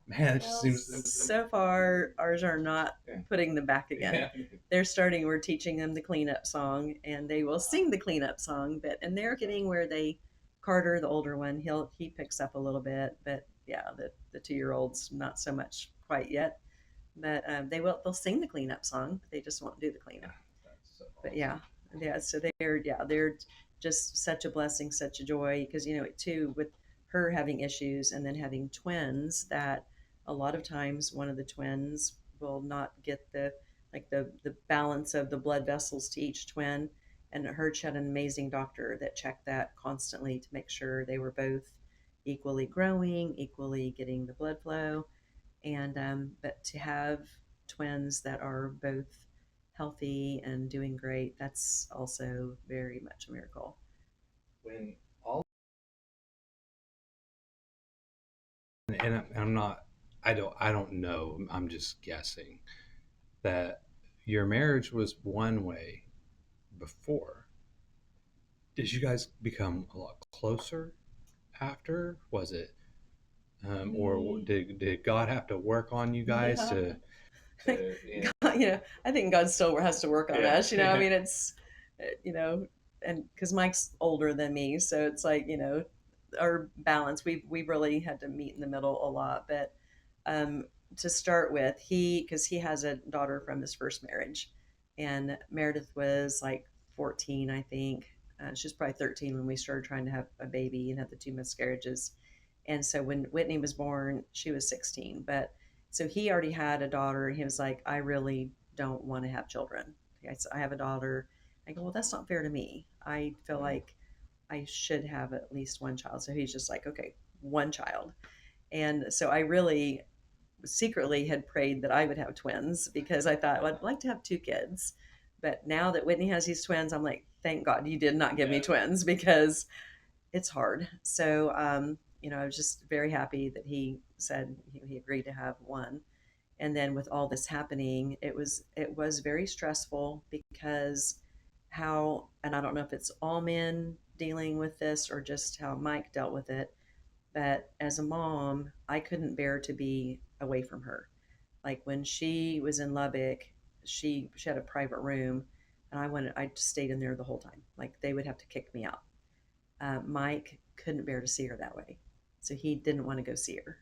man, it just Well, seems. so far, ours are not putting them back again. They're starting, we're teaching them the cleanup song, and they will sing the cleanup song, and they're getting where Carter, the older one, he picks up a little bit, but yeah, the 2-year-old's not so much quite yet. But they'll sing the cleanup song, but they just won't do the cleanup. So But yeah, so they're just such a blessing, such a joy, because too, with her having issues and then having twins, that a lot of times one of the twins will not get the balance of the blood vessels to each twin. And she had an amazing doctor that checked that constantly to make sure they were both equally growing, equally getting the blood flow. And but to have twins that are both healthy and doing great, that's also very much a miracle. when all and I'm not, I don't know. I'm just guessing that your marriage was one way before. Did you guys become a lot closer after? Was it, or did God have to work on you guys Yeah. to God, I think God still has to work on yeah, us. I mean, it's, and because Mike's older than me, so it's like, our balance. We really had to meet in the middle a lot. But um, to start with, because he has a daughter from his first marriage, and Meredith was like 14, I think. She was probably 13 when we started trying to have a baby and had the 2 miscarriages. And so when Whitney was born, she was 16. But so he already had a daughter, and he was like, I really don't want to have children. I have a daughter. I go, well, that's not fair to me. I feel like I should have at least one child. So he's just like, okay, one child. And so I really secretly had prayed that I would have twins, because I thought, well, I'd like to have 2 kids. But now that Whitney has these twins, I'm like, thank God you did not give me twins, because it's hard. So, I was just very happy that he said he agreed to have one. And then with all this happening, it was very stressful, because and I don't know if it's all men dealing with this or just how Mike dealt with it, but as a mom, I couldn't bear to be away from her. Like when she was in Lubbock, she had a private room, and I just stayed in there the whole time. Like they would have to kick me out. Mike couldn't bear to see her that way, so he didn't want to go see her.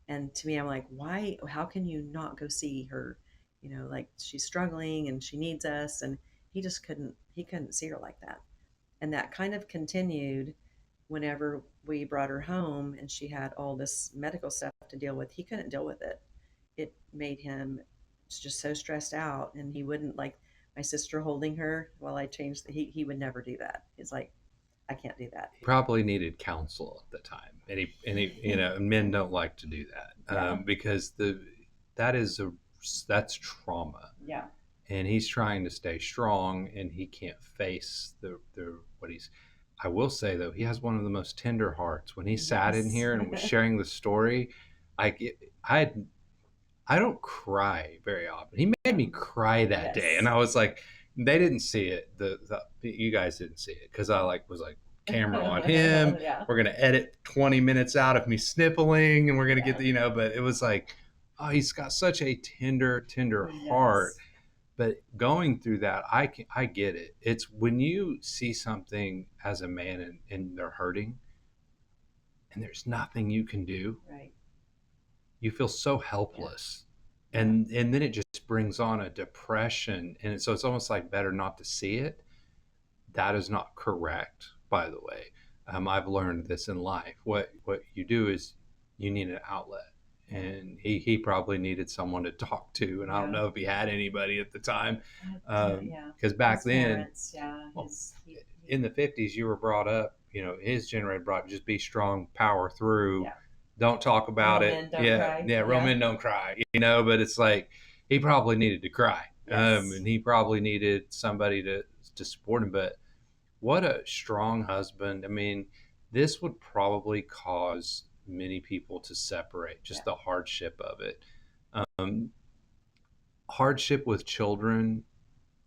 And to me, I'm like, why? How can you not go see her? Like she's struggling and she needs us, and he just couldn't. He couldn't see her like that, and that kind of continued whenever we brought her home and she had all this medical stuff to deal with. He couldn't deal with it. It made him just so stressed out, and he wouldn't like my sister holding her while I changed. He would never do that. He's like, I can't do that. probably needed counsel at the time, and men don't like to do that, Yeah. because that is a that's trauma, Yeah. and he's trying to stay strong, and he can't face the what he's. I will say though, he has one of the most tender hearts. When he sat in Yes. here and was sharing the story, I I I don't cry very often. He made me cry that day, and Yes. I was like, they didn't see it. You guys didn't see it because I was like, camera on him. Yeah. We're gonna edit 20 minutes out of me sniffling, and we're gonna get Yeah. the. But it was like, oh, he's got such a tender heart. Yes. But going through that, I get it. It's when you see something as a man and they're hurting, and there's nothing you can do. Right. You feel so Yeah. helpless. Yeah. And then it just brings on a depression, and so it's almost like better not to see it. That is not correct, by the way. I've learned this in life. What you do is you need an outlet, Yeah. and he probably needed someone to talk to, and I don't Yeah. know if he had anybody at the time, Yeah. because back His then, parents. Yeah. well, He in the 50s, you were brought up. His generation brought just be strong, power through, yeah. don't talk about Real it. men don't Yeah, cry. yeah, real Yeah. men don't cry. But it's like he probably needed to cry, Yes. and he probably needed somebody to support him. But what a strong husband. I mean, this would probably cause many people to separate, Yeah. just the hardship of it. Um, Hardship with children,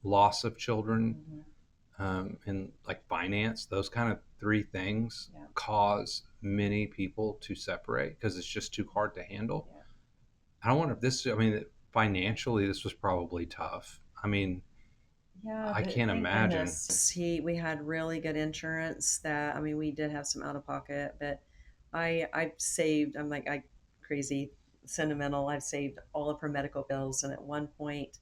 loss of children, Hmm. and like finance, those kind of three things Yeah. cause many people to separate because it's just too hard to handle. Yeah. I don't wonder if this, I mean, financially, this was probably tough. I mean, Yeah, I but can't thank imagine. goodness we had really good insurance that I mean we did have some out of pocket, but I saved I'm like I crazy sentimental. I've saved all of her medical bills and at one point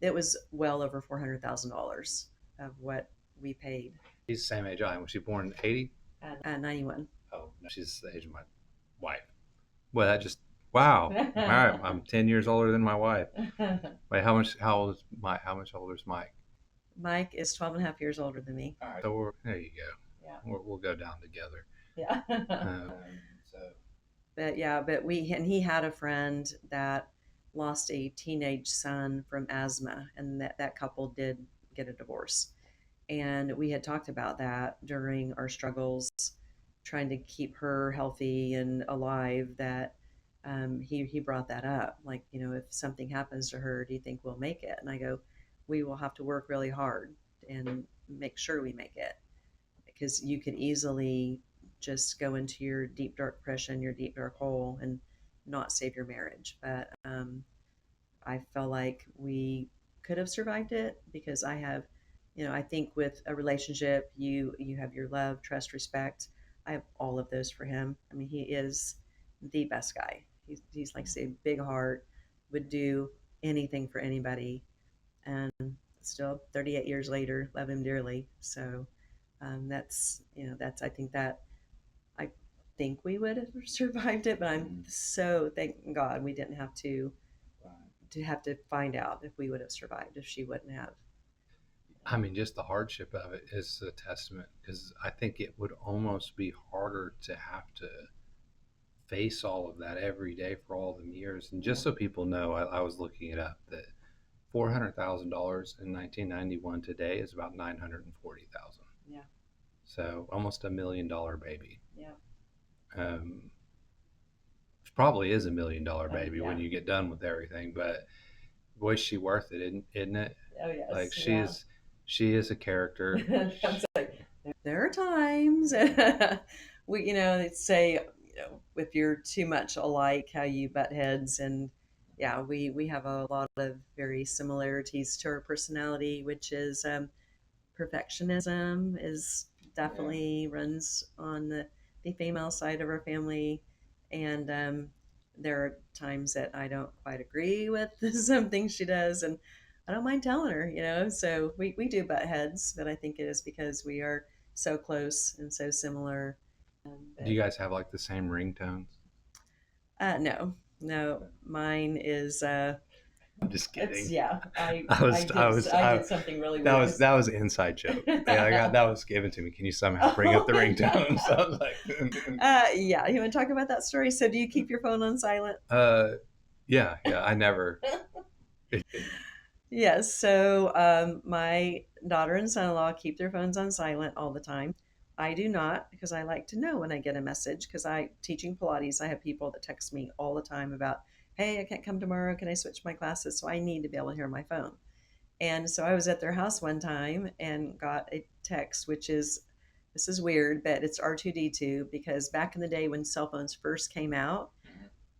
it was well over $400,000 of what we paid. He's the same age I am. Was she born in 80? 91. Oh, no, she's the age of my wife. Well, that just, wow. All right. I'm 10 years older than my wife. Wait, how much older is Mike? Mike is 12 and a half years older than me. All right. So there you go. Yeah. We'll go down together. Yeah. So But yeah, but he had a friend that lost a teenage son from asthma, and that couple did get a divorce. And we had talked about that during our struggles, trying to keep her healthy and alive. That he brought that up, like if something happens to her, do you think we'll make it? And I go, we will have to work really hard and make sure we make it because you could easily just go into your deep dark depression, your deep dark hole, and not save your marriage. But I felt like we could have survived it because I have, I think with a relationship, you have your love, trust, respect. I have all of those for him. I mean, he is the best guy. He's like say big heart, would do anything for anybody, and still 38 years later, love him dearly. So that's I think that I think we would have survived it, but I'm so thank God we didn't have to find out if we would have survived if she wouldn't have. I mean, just the hardship of it is a testament because I think it would almost be harder to have to face all of that every day for all the years. And Yeah. just so people know, I was looking it up that $400,000 in 1991 today is about 940,000. Yeah. So almost $1 million baby. Yeah. Um, which probably is $1 million baby Yeah. when you get done with everything. But boy, is she worth it, isn't it? Oh yes. Like Yeah. she is a character. I'm like, there are times we, they say, if you're too much alike, how you butt heads, and yeah, we have a lot of very similarities to our personality, which is perfectionism is definitely runs on the female side of our family, and there are times that I don't quite agree with some things she does, and I don't mind telling her, so we do butt heads, but I think it is because we are so close and so similar. Do you guys have like the same ringtones? No, no, mine is I'm just it's kidding. yeah. I did something really That weird. was that was an inside joke. Yeah, I got that was given to me. Can you somehow bring up the ringtones? So I was like, Yeah, you want to talk about that story? So, do you keep your phone on silent? yeah, yeah. I never. Yes. So, my daughter and son-in-law keep their phones on silent all the time. I do not because I like to know when I get a message. Because I teaching Pilates, I have people that text me all the time about, "Hey, I can't come tomorrow. Can I switch my classes?" So I need to be able to hear my phone. And so I was at their house one time and got a text, which is this is weird, but it's R2D2 because back in the day when cell phones first came out,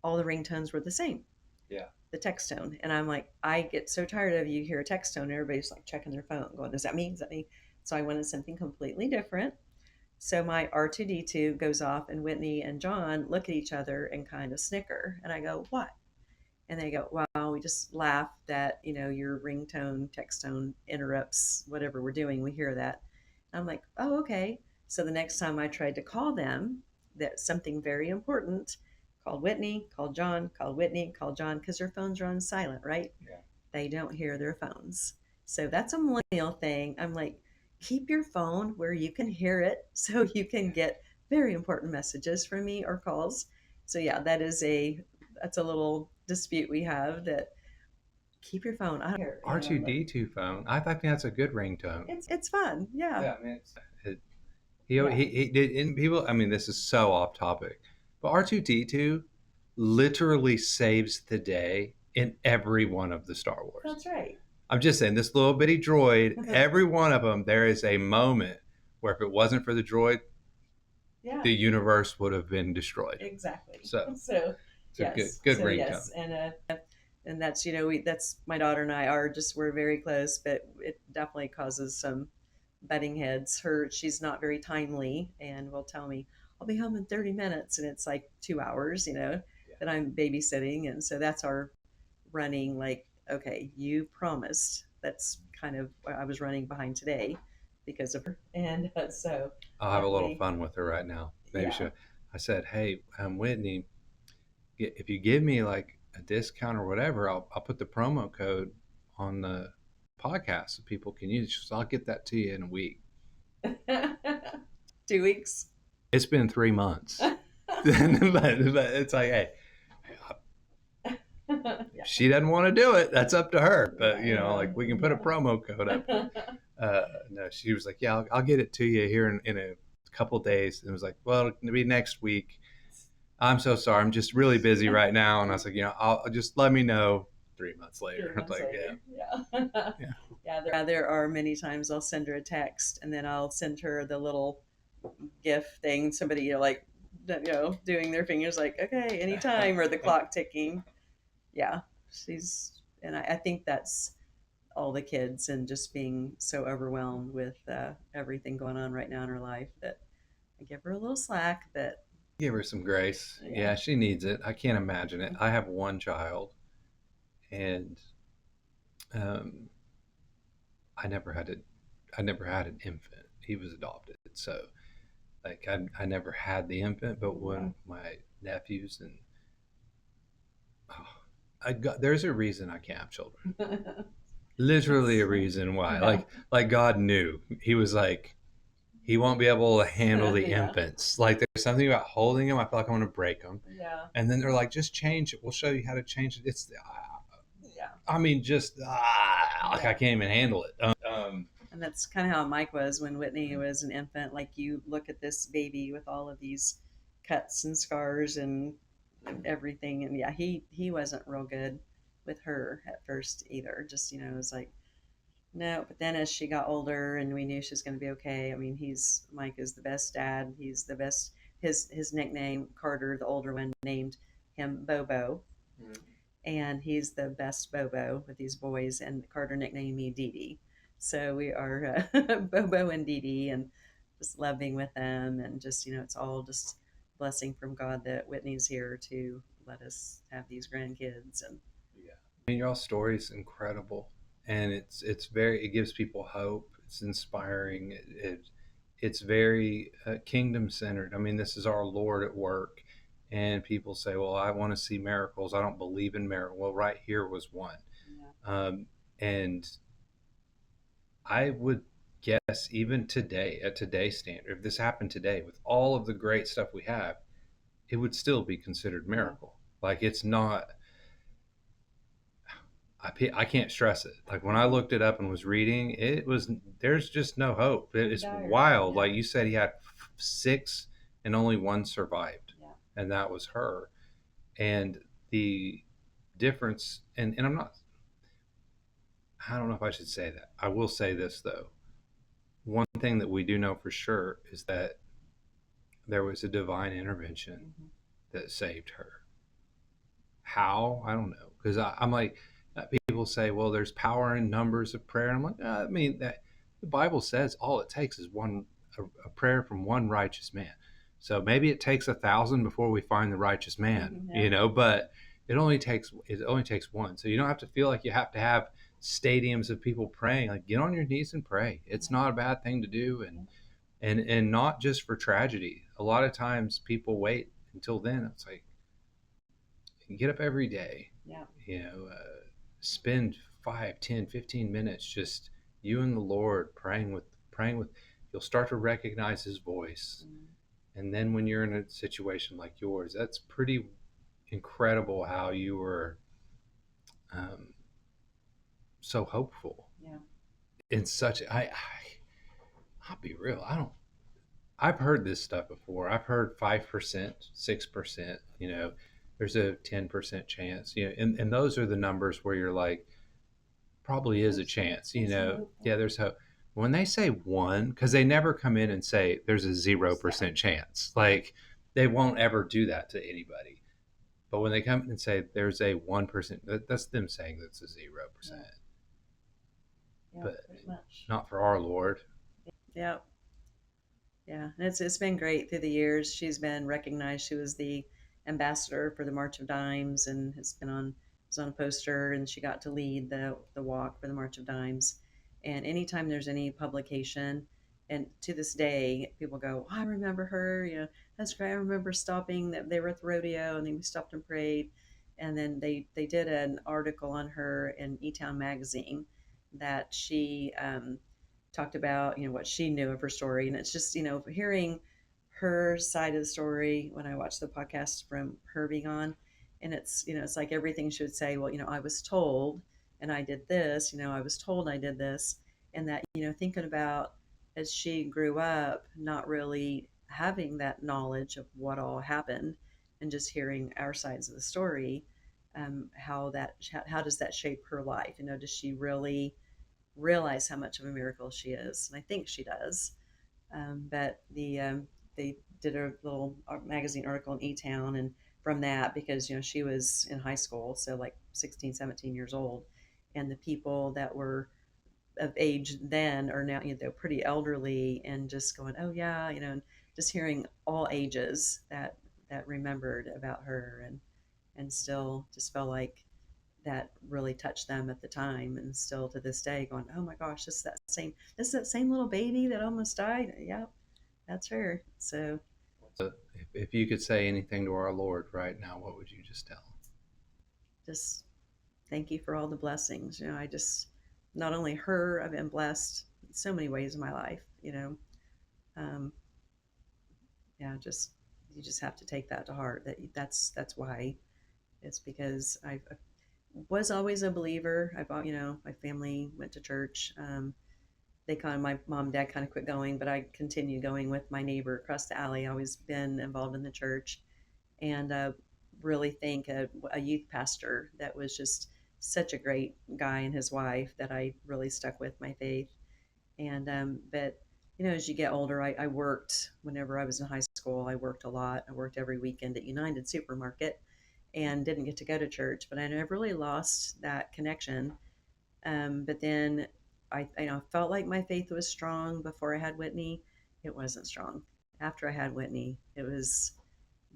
all the ringtones were the same, Yeah. the text tone. And I'm like, I get so tired of you hear a text tone, everybody's like checking their phone, going, "Is that me? Is that me?" So I wanted something completely different. So my R2D2 goes off, and Whitney and John look at each other and kind of snicker. And I go, "What?" And they go, "Well, we just laugh that, your ringtone, text tone interrupts whatever we're doing. We hear that." I'm like, "Oh, okay." So the next time I tried to call them, that something very important, called Whitney, called John, called Whitney, called John, because their phones are on silent, right? Yeah. They don't hear their phones. So that's a millennial thing. I'm like, keep your phone where you can hear it so you can get very important messages from me or calls. So yeah, that's a little dispute we have, that keep your phone. I don't care. R2D2 phone. I think that's a good ringtone. It's fun. Yeah. Yeah, I mean, it, Yeah. he did. And people, I mean, this is so off topic, but R2D2 literally saves the day in every one of the Star Wars. That's right. I'm just saying, this little bitty droid, every one of them, there is a moment where if it wasn't for the droid, Yeah. the universe would have been destroyed. Exactly. So it's a Yes. good So ringtone. yes, and that's, that's my daughter and I are just, we're very close, but it definitely causes some butting heads. She's not very timely and will tell me, "I'll be home in 30 minutes," and it's like 2 hours, that I'm babysitting, and so that's our running, like, okay, you promised. That's kind of what I was running behind today because of her, and so I'll have a little luckily, fun with her right now. Maybe yeah. I said, hey, Whitney, if you give me like a discount or whatever, I'll put the promo code on the podcast so people can use. So I'll get that to you in a week. 2 weeks. It's been 3 months. but it's like, hey, Yeah. she doesn't want to do it. That's up to her. But like we can put a Yeah. promo code up. No, she was like, yeah, I'll get it to you here in a couple days. And it was like, well, it'll be next week. I'm so sorry. I'm just really busy right now. And I was like, I'll just let me know 3 months later. 3 months Like, later. yeah. Yeah. Yeah. Yeah, there are many times I'll send her a text, and then I'll send her the little GIF thing. Somebody, like, doing their fingers like, okay, anytime, or the clock ticking. Yeah, and I think that's all the kids, and just being so overwhelmed with everything going on right now in her life, that I give her a little slack. But Give her some grace. yeah. Yeah, she needs it. I can't imagine it. I have one child, and um, I never had it. I never had an infant. He was adopted, so like I never had the infant. But when my nephews and there's a reason I can't have children. Literally a reason why. Yeah. Like God knew. He was like, he won't be able to handle the Yeah. infants. Like there's something about holding them. I feel like I'm going to break them. Yeah. And then they're like, just change it. We'll show you how to change it. It's Yeah. I mean, just like I can't even handle it. And that's kind of how Mike was when Whitney was an infant. Like, you look at this baby with all of these cuts and scars and everything, and yeah, he wasn't real good with her at first either. Just, it was like, no. But then as she got older and we knew she was going to be okay, I mean, Mike is the best dad. He's the best. His nickname, Carter, the older one, named him Bobo. Mm-hmm. And he's the best Bobo with these boys. And Carter nicknamed me Dee Dee. So we are Bobo and Dee Dee, and just loving with them. And just, it's all just blessing from God that Whitney's here to let us have these grandkids. And yeah, I mean, y'all's story is incredible, and it gives people hope. It's inspiring. It's very kingdom centered. I mean, this is our Lord at work. And people say, well, I want to see miracles. I don't believe in miracles. Well, right here was one. Yeah. And I would guess even today, at today's standard, if this happened today with all of the great stuff we have, it would still be considered miracle. Yeah. Like it's not, I can't stress it. Like when I looked it up and was reading, there's just no hope. It's wild. Yeah. Like you said, he had 6 and only 1 survived. Yeah. And that was her. And the difference, and I don't know if I should say that. I will say this though. One thing that we do know for sure is that there was a divine intervention that saved her. How? I don't know. Because I'm like, people say, well, there's power in numbers of prayer. And I'm like, I mean, the Bible says all it takes is one a prayer from one righteous man. So maybe it takes 1,000 before we find the righteous man, Yeah. but it only takes one. So you don't have to feel like you have to have stadiums of people praying. Like, get on your knees and pray. It's not a bad thing to do, and not just for tragedy. A lot of times people wait until then. It's like, get up every day, Yeah. you know, spend 5, 10, 15 minutes just you and the Lord praying with. You'll start to recognize His voice, Mm. and then when you're in a situation like yours, that's pretty incredible how you were um, so hopeful. Yeah. In such I'll be real. I've heard this stuff before. I've heard 5%, 6%. There's a 10% chance. And those are the numbers where you're like, probably is a chance. Yeah, there's hope. When they say one, because they never come in and say there's a 0% chance. Like, they won't ever do that to anybody. But when they come and say there's a 1%, that's them saying that's a 0%. Yeah, But pretty much. not for our Lord. Yeah. Yeah, and it's been great through the years. She's been recognized. She was the ambassador for the March of Dimes, and has been on was on a poster, and she got to lead the walk for the March of Dimes. And anytime there's any publication, and to this day, people go, "Oh, I remember her. That's great. I remember stopping. That they were at the rodeo, and then we stopped and prayed." And then they did an article on her in E Town magazine that she talked about what she knew of her story, and it's just hearing her side of the story when I watched the podcast from her being on, and it's like everything she would say. Well, I was told, and I did this. I was told I did this, and that thinking about as she grew up, not really having that knowledge of what all happened, and just hearing our sides of the story. How does that shape her life? Does she really realize how much of a miracle she is? And I think she does. But they did a little magazine article in E-Town, and from that, because she was in high school, so like 16, 17 years old, and the people that were of age then are now they're pretty elderly, and just going, oh yeah, and just hearing all ages that remembered about her, and still just felt like that really touched them at the time, and still to this day going, oh my gosh, this is that same little baby that almost died. Yep, that's her. So If you could say anything to our Lord right now, what would you just tell Him? just thank you for all the blessings. I just, not only her, I've been blessed in so many ways in my life. um, yeah, just you just have to take that to heart, that's why. It's because I was always a believer. My family went to church. They kind of, my mom and dad kind of quit going, but I continued going with my neighbor across the alley. Always been involved in the church, and really think a youth pastor that was just such a great guy, and his wife, that I really stuck with my faith. And but as you get older, I worked whenever I was in high school. I worked a lot. I worked every weekend at United Supermarket, and didn't get to go to church. But I never really lost that connection. But then I felt like my faith was strong before I had Whitney. It wasn't strong. After I had Whitney, it was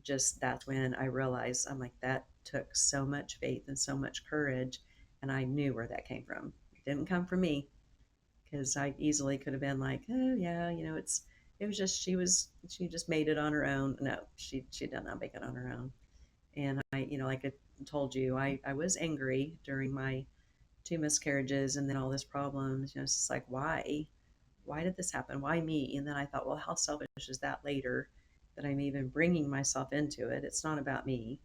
just, that's when I realized, I'm like, that took so much faith and so much courage. And I knew where that came from. It didn't come from me, because I easily could have been like, oh yeah, it was just, she just made it on her own. No, she did not make it on her own. And like I told you, I was angry during my two miscarriages, and then all this problems. It's just like, why did this happen? Why me? And then I thought, well, how selfish is that later, that I'm even bringing myself into it? It's not about me.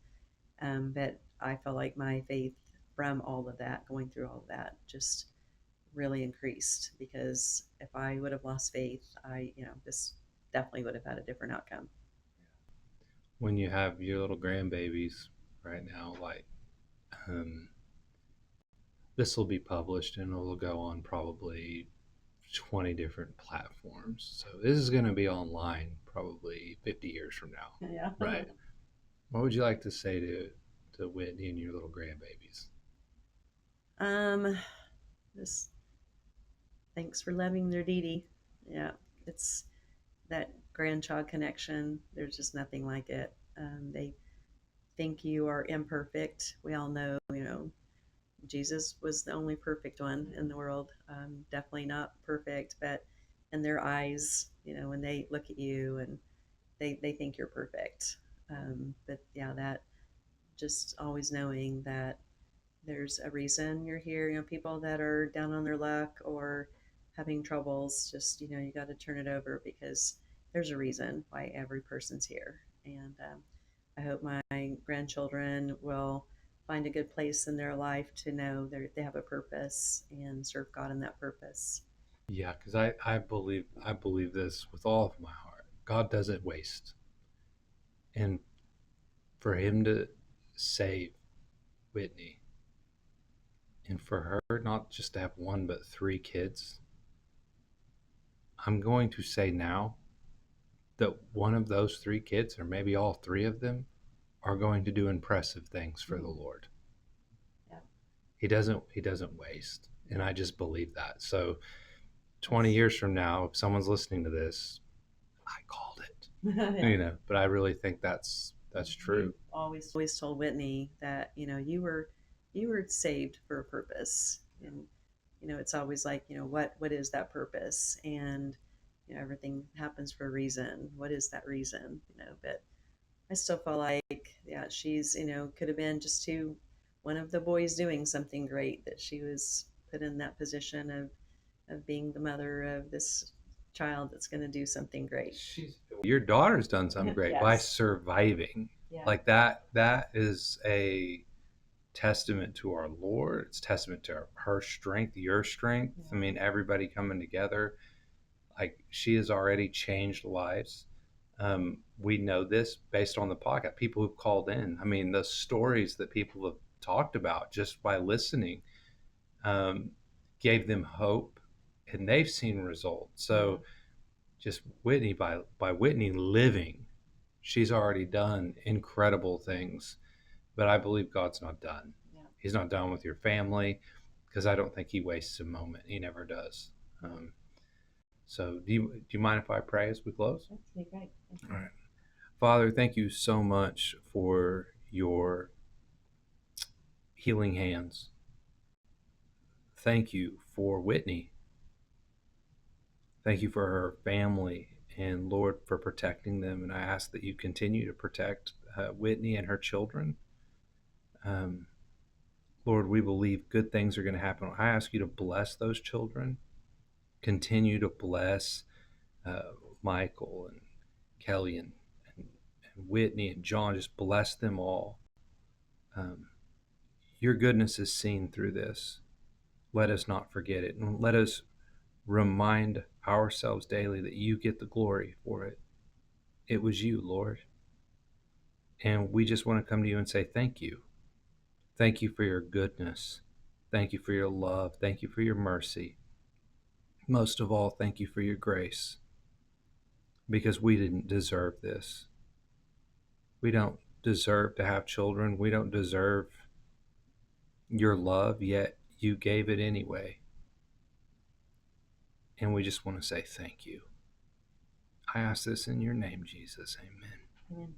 But I felt like my faith from all of that, going through all of that, just really increased, because if I would have lost faith, this definitely would have had a different outcome. When you have your little grandbabies right now, like, um, this will be published and it'll go on probably 20 different platforms. So this is going to be online probably 50 years from now. Yeah. Right. What would you like to say to Whitney and your little grandbabies? um, just thanks for loving their Dee Dee. Yeah, it's that grandchild connection. There's just nothing like it. They think you are imperfect. We all know, Jesus was the only perfect one in the world. Definitely not perfect, but in their eyes, when they look at you and they think you're perfect. But yeah, that just always knowing that there's a reason you're here. People that are down on their luck or having troubles, just, you got to turn it over because there's a reason why every person's here. And I hope my grandchildren will find a good place in their life to know they have a purpose and serve God in that purpose. Yeah, because I believe this with all of my heart. God doesn't waste, and for Him to save Whitney, and for her not just to have one but three kids, I'm going to say now that one of those three kids, or maybe all three of them, are going to do impressive things for the Lord. Yeah. He doesn't waste, and I just believe that. So 20 years from now, if someone's listening to this, I called it. But I really think that's true. Always told Whitney that you were saved for a purpose, and it's always like, what is that purpose? And everything happens for a reason. What is that reason? But I still feel like, yeah, she's, could have been just one of the boys doing something great, that she was put in that position of being the mother of this child that's going to do something great. Your daughter's done something great by Yes. surviving. Yeah. Like that is a testament to our Lord. It's testament to her strength, your strength. I mean, everybody coming together. Like, she has already changed lives. We know this based on the podcast. People who've called in. I mean, the stories that people have talked about just by listening um, gave them hope, and they've seen results. So, just Whitney, by Whitney living, she's already done incredible things. But I believe God's not done. Yeah. He's not done with your family, because I don't think He wastes a moment. He never does. So, do you mind if I pray as we close? That's great. All right. Father, thank you so much for your healing hands. Thank you for Whitney. Thank you for her family, and Lord, for protecting them. And I ask that you continue to protect Whitney and her children. Um, Lord, we believe good things are going to happen. I ask you to bless those children. Continue to bless uh, Michael and Kelley and Whitney and John. Just bless them all. Um, your goodness is seen through this. Let us not forget it. And let us remind ourselves daily that you get the glory for it. It was you, Lord. And we just want to come to you and say thank you. Thank you for your goodness. Thank you for your love. Thank you for your mercy. Most of all, thank you for your grace, because we didn't deserve this. We don't deserve to have children. We don't deserve your love, yet you gave it anyway. And we just want to say thank you. I ask this in your name, Jesus. Amen. Amen.